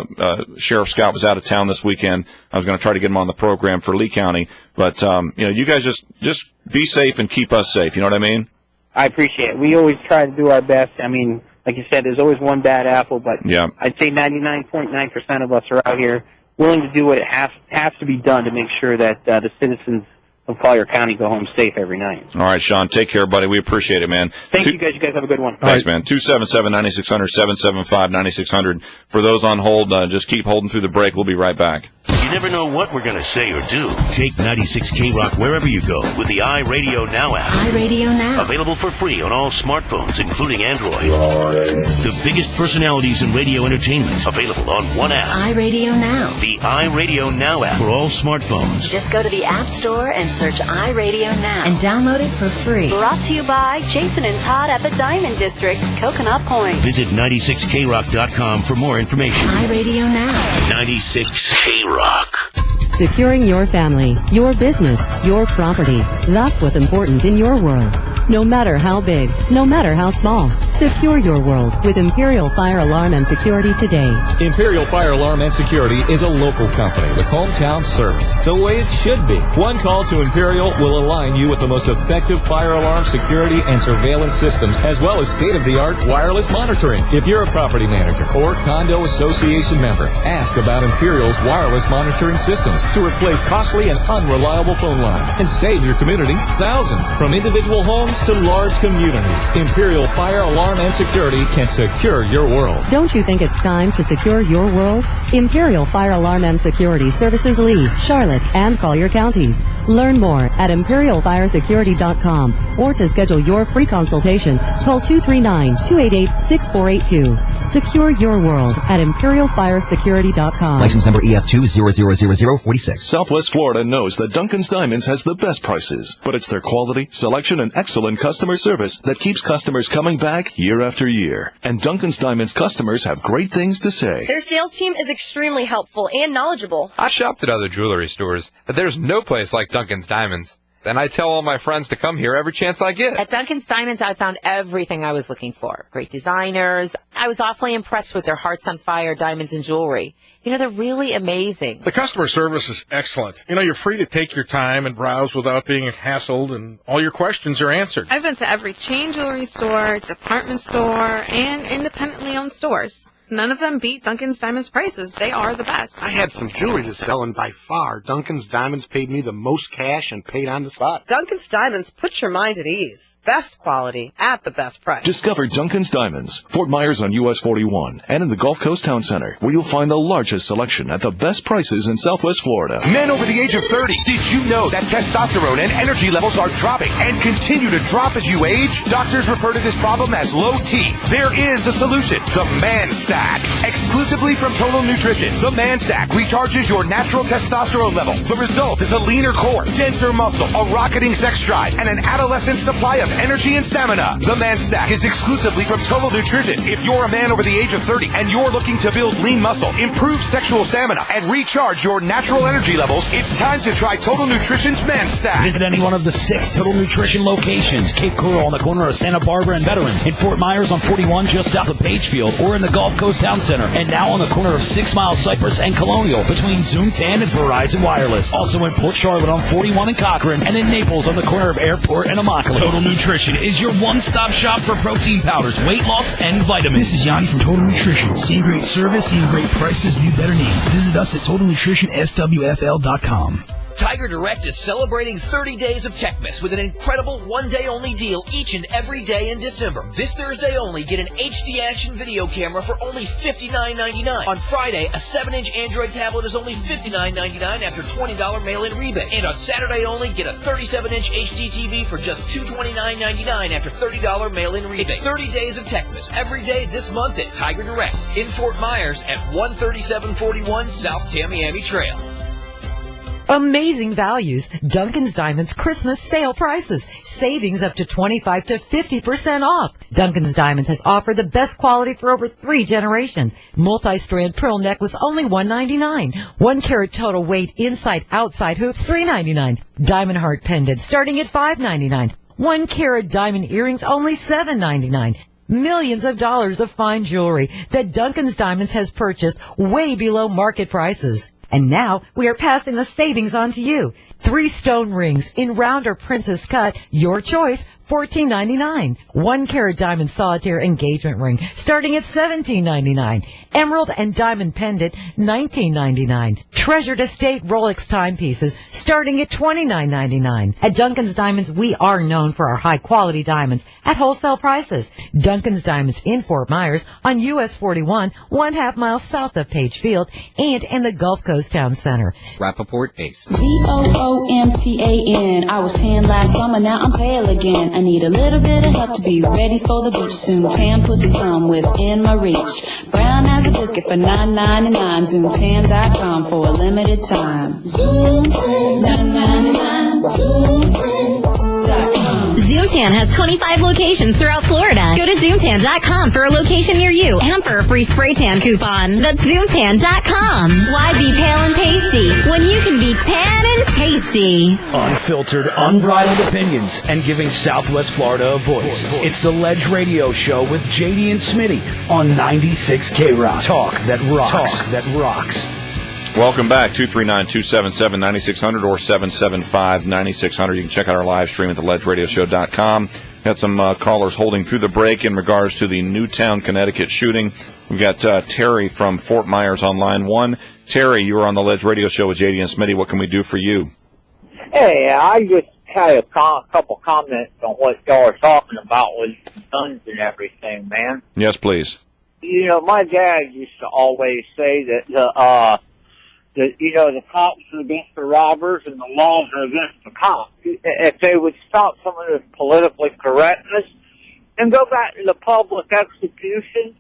Sheriff Scott was out of town this weekend. I was going to try to get him on the program for Lee County. But, you guys just be safe and keep us safe. You know what I mean? I appreciate it. We always try to do our best. I mean, like you said, there's always one bad apple, but I'd say 99.9% of us are out here willing to do what has to be done to make sure that the citizens of Collier County go home safe every night. All right, Sean, take care, buddy. We appreciate it, man. Thank you, guys. You guys have a good one. Thanks, man. 277-9600, 775-9600. For those on hold, just keep holding through the break. We'll be right back. You never know what we're going to say or do. Take 96 K-Rock wherever you go with the iRadio Now app. iRadio Now. Available for free on all smartphones, including Android. The biggest personalities in radio entertainment. Available on one app. iRadio Now. The iRadio Now app for all smartphones. Just go to the App Store and search iRadio Now. And download it for free. Brought to you by Jason and Todd at the Diamond District, Coconut Point. Visit 96krock.com for more information. iRadio Now. 96 K-Rock. Securing your family, your business, your property. That's what's important in your world. No matter how big, no matter how small, secure your world with Imperial Fire Alarm and Security today. Imperial Fire Alarm and Security is a local company with hometown service, the way it should be. One call to Imperial will align you with the most effective fire alarm, security, and surveillance systems, as well as state-of-the-art wireless monitoring. If you're a property manager or condo association member, ask about Imperial's wireless monitoring systems to replace costly and unreliable phone lines and save your community thousands. From individual homes to large communities, Imperial Fire Alarm and Security can secure your world. Don't you think it's time to secure your world? Imperial Fire Alarm and Security services Lee, Charlotte, and Collier counties. Learn more at imperialfiresecurity.com or to schedule your free consultation, call 239-288-6482. Secure your world at imperialfiresecurity.com. License number EF2000046. Southwest Florida knows that Duncan's Diamonds has the best prices, but it's their quality, selection, and excellent customer service that keeps customers coming back year after year. And Duncan's Diamonds customers have great things to say. Their sales team is extremely helpful and knowledgeable. I shopped at other jewelry stores, but there's no place like Duncan's Diamonds. And I tell all my friends to come here every chance I get. At Duncan's Diamonds, I found everything I was looking for. Great designers. I was awfully impressed with their Hearts on Fire diamonds and jewelry. They're really amazing. The customer service is excellent. You're free to take your time and browse without being hassled, and all your questions are answered. I've been to every chain jewelry store, department store, and independently owned stores. None of them beat Duncan's Diamonds prices. They are the best. I had some jewelry to sell, and by far, Duncan's Diamonds paid me the most cash and paid on the spot. Duncan's Diamonds puts your mind at ease. Best quality at the best price. Discover Duncan's Diamonds, Fort Myers on US 41, and in the Gulf Coast Town Center, where you'll find the largest selection at the best prices in Southwest Florida. Men over the age of 30, did you know that testosterone and energy levels are dropping and continue to drop as you age? Doctors refer to this problem as low T. There is a solution. The Man Stack. Exclusively from Total Nutrition, the Man Stack recharges your natural testosterone level. The result is a leaner core, denser muscle, a rocketing sex drive, and an adolescent supply of energy and stamina. The Man Stack is exclusively from Total Nutrition. If you're a man over the age of 30 and you're looking to build lean muscle, improve sexual stamina, and recharge your natural energy levels, it's time to try Total Nutrition's Man Stack. Visit any one of the 6 Total Nutrition locations. Cape Coral on the corner of Santa Barbara and Veterans, in Fort Myers on 41 just south of Pagefield, or in the Gulf Coast Carlos Town Center, and now on the corner of 6 Mile Cypress and Colonial between Zoom Tan and Verizon Wireless. Also in Port Charlotte on 41 and Cochran, and in Naples on the corner of Airport and Immokalee. Total Nutrition is your one-stop shop for protein powders, weight loss, and vitamins. This is Yanni from Total Nutrition. Seeing great service, seeing great prices, new better name. Visit us at TotalNutritionSWFL.com. Tiger Direct is celebrating 30 days of Techmas with an incredible one-day-only deal each and every day in December. This Thursday only, get an HD Action video camera for only $59.99. On Friday, a 7-inch Android tablet is only $59.99 after $20 mail-in rebate. And on Saturday only, get a 37-inch HD TV for just $229.99 after $30 mail-in rebate. It's 30 days of Techmas every day this month at Tiger Direct in Fort Myers at 13741 South Tamiami Trail. Amazing values. Dunkin's Diamonds Christmas sale prices. Savings up to 25 to 50% off. Dunkin's Diamonds has offered the best quality for over 3 generations. Multi-strand pearl necklace only $1.99. 1 carat total weight inside outside hoops $3.99. Diamond heart pendant starting at $5.99. 1 carat diamond earrings only $7.99. Millions of dollars of fine jewelry that Dunkin's Diamonds has purchased way below market prices. And now we are passing the savings on to you. 3 stone rings in round or princess cut, your choice, $14.99. 1 carat diamond solitaire engagement ring starting at $17.99. Emerald and diamond pendant, $19.99. Treasured estate Rolex timepieces starting at $29.99. At Dunkin's Diamonds, we are known for our high quality diamonds at wholesale prices. Dunkin's Diamonds in Fort Myers on US 41, 1/2 mile south of Page Field, and in the Gulf Coast Town Center. Rappaport Ace. ZOOMTAN. I was tan last summer, now I'm pale again. I need a little bit of help to be ready for the beach soon. Tan puts some within my reach. Brown as a biscuit for $9.99. ZoomTan.com for a limited time. ZoomTan, $9.99. ZoomTan.com. Zoomtan has 25 locations throughout Florida. Go to Zoomtan.com for a location near you and for a free spray tan coupon. That's Zoomtan.com. Why be pale and pasty when you can be tan and tasty? Unfiltered, unbridled opinions and giving Southwest Florida a voice. It's the Ledge Radio Show with JD and Smitty on 96 K-Rock. Talk that rocks. Talk that rocks. Welcome back, 239-277-9600 or 775-9600. You can check out our live stream at theledgeradioshow.com. Got some callers holding through the break in regards to the Newtown, Connecticut shooting. We've got Terry from Fort Myers on line 1. Terry, you are on the Ledge Radio Show with JD and Smitty. What can we do for you? Hey, I just had a couple comments on what y'all are talking about with guns and everything, man. Yes, please. You know, my dad used to always say that the cops are against the robbers and the laws are against the cops. If they would stop some of this politically correctness and go back to the public execution,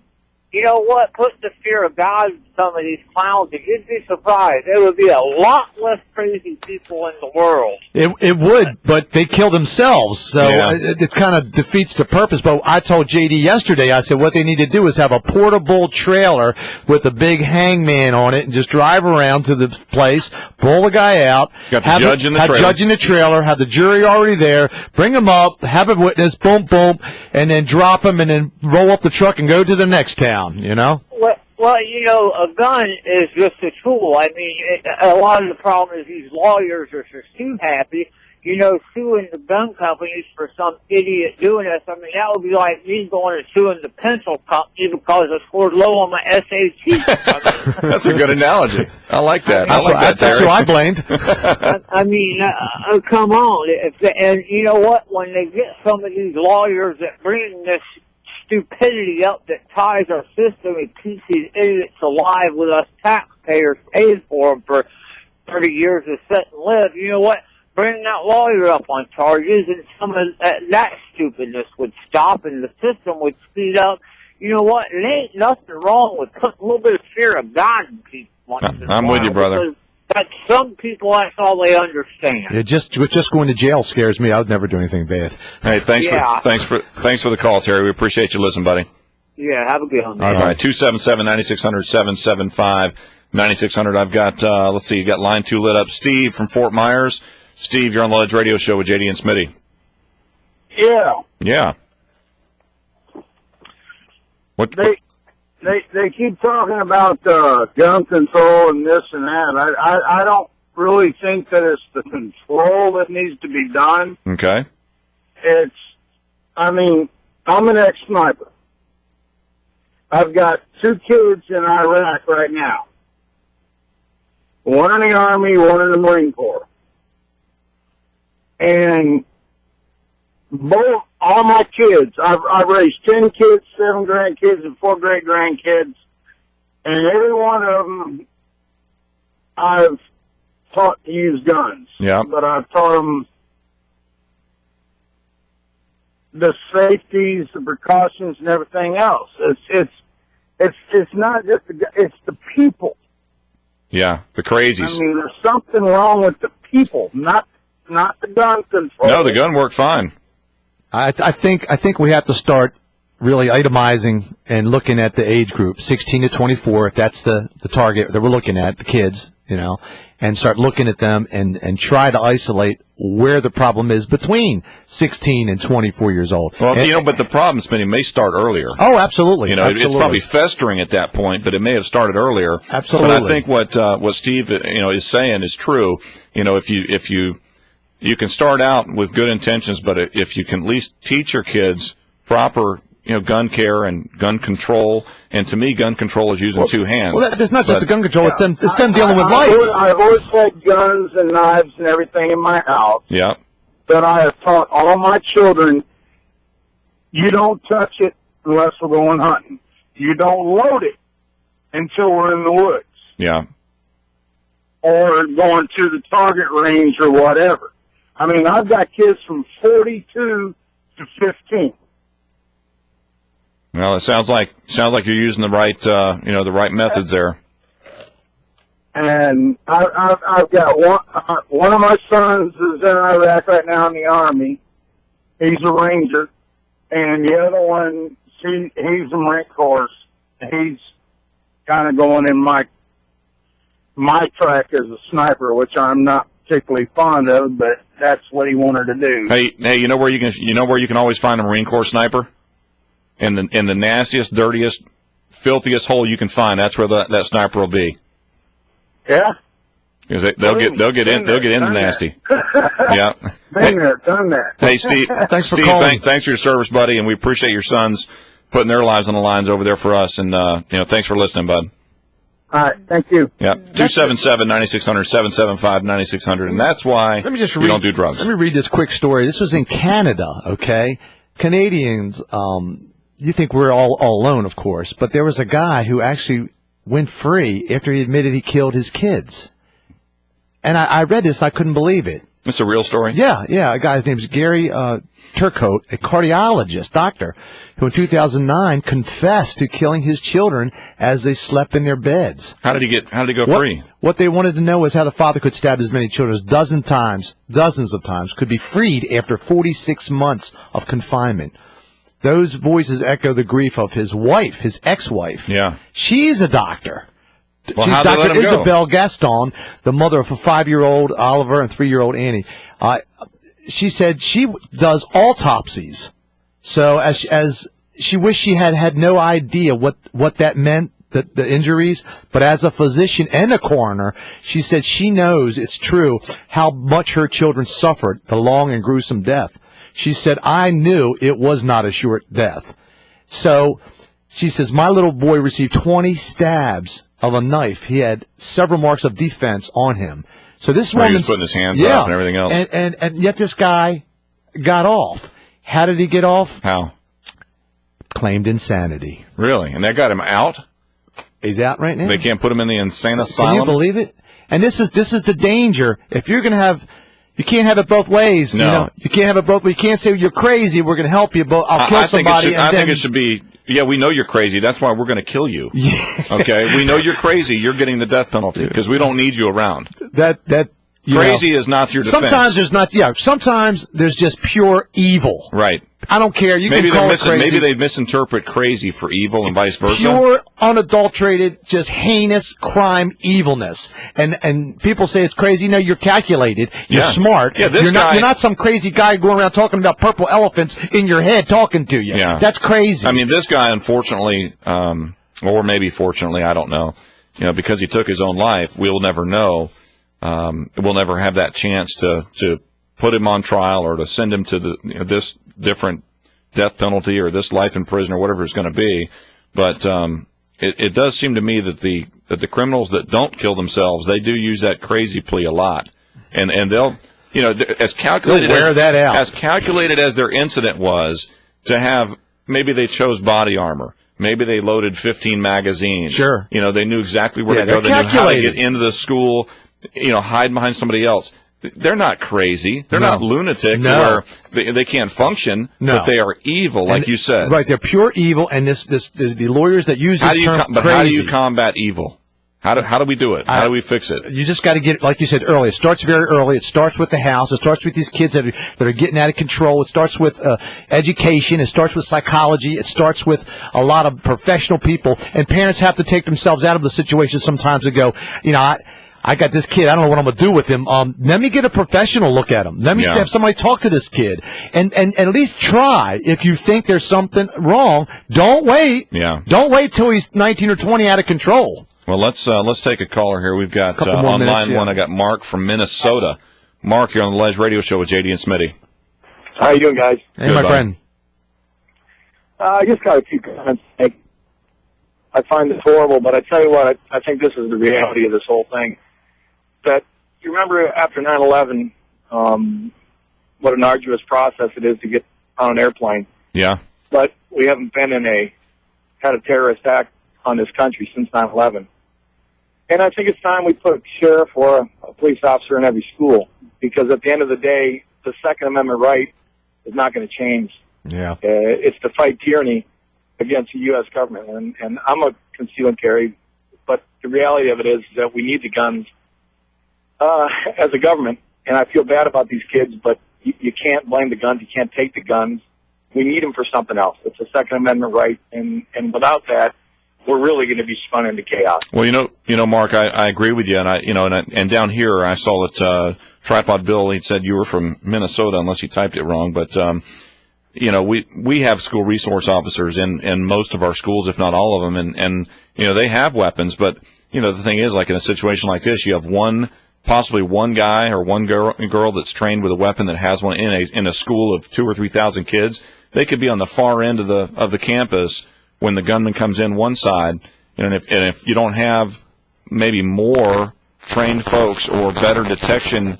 you know what? Put the fear of God in some of these clowns, and you'd be surprised. There would be a lot less crazy people in the world. It would, but they kill themselves, so it kind of defeats the purpose. But I told JD yesterday, I said what they need to do is have a portable trailer with a big hangman on it and just drive around to the place, pull the guy out, got the judge in the trailer. Judge in the trailer, have the jury already there, bring him up, have a witness, boom, boom, and then drop him and then roll up the truck and go to the next town, you know? Well, you know, a gun is just a tool. I mean, a lot of the problem is these lawyers are just too happy, you know, suing the gun companies for some idiot doing this. I mean, that would be like me going and suing the pencil company because I scored low on my SAT. That's a good analogy. I like that. That's who I blamed. I mean, come on. And you know what? When they get some of these lawyers that bring this stupidity up that ties our system and keeps these idiots alive with us taxpayers paying for them for 30 years to sit and live, you know what? Bring that lawyer up on charges and some of that stupidness would stop and the system would speed up. You know what? There ain't nothing wrong with putting a little bit of fear of God in people. I'm with you, brother. That's some people, that's all they understand. Yeah, just going to jail scares me. I would never do anything bad. Hey, thanks for the call, Terry. We appreciate you listening, buddy. Yeah, have a good one. All right, 277-9600, 775-9600. I've got, let's see, you got line 2 lit up. Steve from Fort Myers. Steve, you're on the Ledge Radio Show with JD and Smitty. Yeah. Yeah. they keep talking about gun control and this and that. I don't really think that it's the control that needs to be done. Okay. I'm an ex-sniper. I've got 2 kids in Iraq right now. One in the Army, one in the Marine Corps. And all my kids, I've raised 10 kids, 7 grandkids, and 4 great-grandkids. And every one of them I've taught to use guns. Yeah. But I've taught them the safeties, the precautions, and everything else. It's not just it's the people. Yeah, the crazies. I mean, there's something wrong with the people, not the gun control. No, the gun worked fine. I think we have to start really itemizing and looking at the age group, 16 to 24, if that's the target that we're looking at, the kids, and start looking at them and try to isolate where the problem is between 16 and 24 years old. Well, but the problem, Smitty, may start earlier. Oh, absolutely. It's probably festering at that point, but it may have started earlier. Absolutely. But I think what Steve, is saying is true. If you can start out with good intentions, but if you can at least teach your kids proper, gun care and gun control, and to me, gun control is using 2 hands. Well, it's not just the gun control; it's them dealing with life. I've always had guns and knives and everything in my house. Yeah. But I have taught all my children, you don't touch it unless we're going hunting. You don't load it until we're in the woods. Yeah. Or going to the target range or whatever. I mean, I've got kids from 42 to 15. Well, it sounds like you're using the right, the right methods there. And I've got one of my sons is in Iraq right now in the Army. He's a Ranger. And the other one, he's a Marine Corps. He's kind of going in my track as a sniper, which I'm not particularly fond of, but that's what he wanted to do. Hey, you know where you can always find a Marine Corps sniper? In the nastiest, dirtiest, filthiest hole you can find. That's where that sniper will be. Yeah. Because they'll get in the nasty. Yeah. Been there, done that. Hey, Steve. Thanks for calling. Thanks for your service, buddy, and we appreciate your sons putting their lives on the lines over there for us. And thanks for listening, bud. All right, thank you. Yeah, 277-9600, 775-9600, and that's why we don't do drugs. Let me read this quick story. This was in Canada, okay? Canadians, you think we're all alone, of course, but there was a guy who actually went free after he admitted he killed his kids. And I read this, I couldn't believe it. It's a real story? Yeah. A guy's name is Gary Turcotte, a cardiologist, doctor, who in 2009 confessed to killing his children as they slept in their beds. How did he go free? What they wanted to know was how the father could stab as many children as dozens of times, could be freed after 46 months of confinement. Those voices echo the grief of his wife, his ex-wife. Yeah. She's a doctor. Well, She's how'd they let Dr. him go? Isabel Gaston, the mother of a 5-year-old Oliver and 3-year-old Annie. She said she does autopsies. So as she wished she had no idea what that meant, the injuries, but as a physician and a coroner, she said she knows it's true how much her children suffered the long and gruesome death. She said, I knew it was not a short death. So she says, my little boy received 20 stabs of a knife. He had several marks of defense on him. So this woman, he was putting his hands up and everything else. And yet this guy got off. How did he get off? How? Claimed insanity. Really? And that got him out? He's out right now. They can't put him in the insane asylum? Can you believe it? And this is the danger. If you're going to have, you can't have it both ways. No. You can't have it both ways. You can't say you're crazy. We're going to help you, but I'll kill somebody. I think it should be. Yeah, we know you're crazy. That's why we're going to kill you. Okay, we know you're crazy. You're getting the death penalty because we don't need you around. Crazy is not your defense. Sometimes there's not. Yeah, sometimes there's just pure evil. Right. I don't care. You can call it crazy. Maybe they misinterpret crazy for evil and vice versa. Pure, unadulterated, just heinous crime evilness. And people say it's crazy. No, you're calculated. You're smart. Yeah, you're not some crazy guy going around talking about purple elephants in your head talking to you. Yeah. That's crazy. I mean, this guy, unfortunately, Or maybe, fortunately, I don't know. Because he took his own life, we'll never know. We'll never have that chance to put him on trial or to send him to this different death penalty or this life in prison or whatever it's going to be. But it does seem to me that the criminals that don't kill themselves, they do use that crazy plea a lot, and they'll as calculated as calculated as their incident was, to have, maybe they chose body armor. Maybe they loaded 15 magazines. Sure. They knew exactly where to go. They knew how to get into the school, hide behind somebody else. They're not crazy. They're not lunatic where they can't function, but they are evil, like you said. Right, they're pure evil, and the lawyers that use this term crazy. But how do you combat evil? How do we do it? How do we fix it? You just got to get, like you said earlier, it starts very early. It starts with the house. It starts with these kids that are getting out of control. It starts with education. It starts with psychology. It starts with a lot of professional people. And parents have to take themselves out of the situation sometimes and go, I got this kid. I don't know what I'm going to do with him. Let me get a professional look at him. Let me have somebody talk to this kid. And at least try. If you think there's something wrong, don't wait. Yeah. Don't wait till he's 19 or 20 out of control. Well, let's take a caller here. We've got on line one. I got Mark from Minnesota. Mark, you're on the Ledge Radio Show with JD and Smitty. How you doing, guys? Hey, my friend. I just got a few comments to make. I find this horrible, but I tell you what, I think this is the reality of this whole thing. That you remember after 9/11, what an arduous process it is to get on an airplane. Yeah. But we haven't been had a terrorist act on this country since 9/11. And I think it's time we put a sheriff or a police officer in every school, because at the end of the day, the Second Amendment right is not going to change. Yeah. It's to fight tyranny against the U.S. government. And I'm a conceal and carry, but the reality of it is that we need the guns as a government. And I feel bad about these kids, but you can't blame the guns. You can't take the guns. We need them for something else. It's a Second Amendment right, and without that, we're really going to be spun into chaos. Well, Mark, I agree with you, and down here I saw that Tripod Bill. He said you were from Minnesota, unless he typed it wrong. But we have school resource officers in most of our schools, if not all of them, and they have weapons. But the thing is, like in a situation like this, you have possibly one guy or one girl that's trained with a weapon that has one in a school of 2,000 or 3,000 kids. They could be on the far end of the campus when the gunman comes in one side, and if you don't have maybe more trained folks or better detection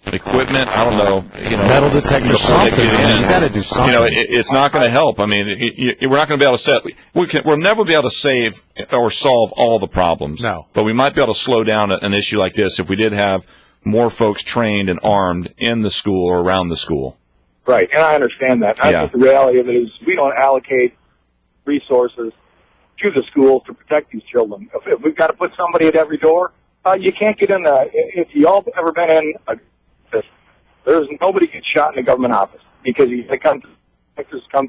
equipment, I don't know, metal detector, something. You got to do something. It's not going to help. I mean, we're not going to be able to we'll never be able to save or solve all the problems. No, but we might be able to slow down an issue like this if we did have more folks trained and armed in the school or around the school. Right, and I understand that. I think the reality of it is we don't allocate resources to the schools to protect these children. If we've got to put somebody at every door, you can't get in if you all ever been in there's nobody gets shot in a government office because they come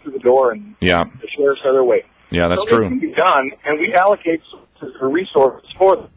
through the door and the sheriffs are their way. Yeah, that's true. true. It can be done, and we allocate resources for them.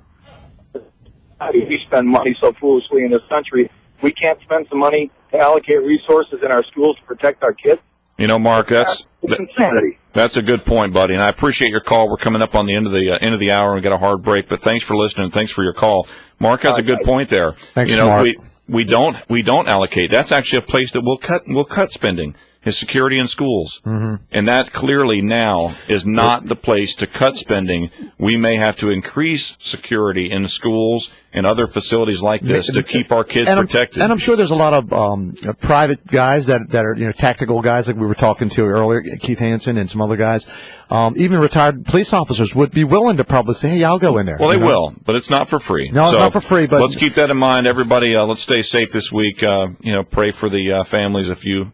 We spend money so foolishly in this country. We can't spend some money to allocate resources in our schools to protect our kids. Mark, it's insanity. That's a good point, buddy, and I appreciate your call. We're coming up on the end of the hour and we got a hard break, but thanks for listening. Thanks for your call. Mark has a good point there. Thanks, Mark. We don't allocate. That's actually a place that we'll cut spending. Is security in schools. Mm-hmm. And that clearly now is not the place to cut spending. We may have to increase security in schools and other facilities like this to keep our kids protected. And I'm sure there's a lot of private guys that are tactical guys like we were talking to earlier, Keith Hansen and some other guys. Even retired police officers would be willing to probably say, hey, I'll go in there. Well, they will, but it's not for free. No, it's not for free. But let's keep that in mind, everybody. Let's stay safe this week. Pray for the families if you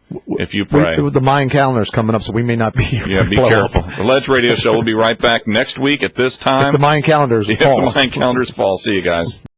pray. The Mayan calendar is coming up, so we may not be. Yeah, be careful. The Ledge Radio Show will be right back next week at this time. If the Mayan calendar is false. If the Mayan calendar is false. See you guys.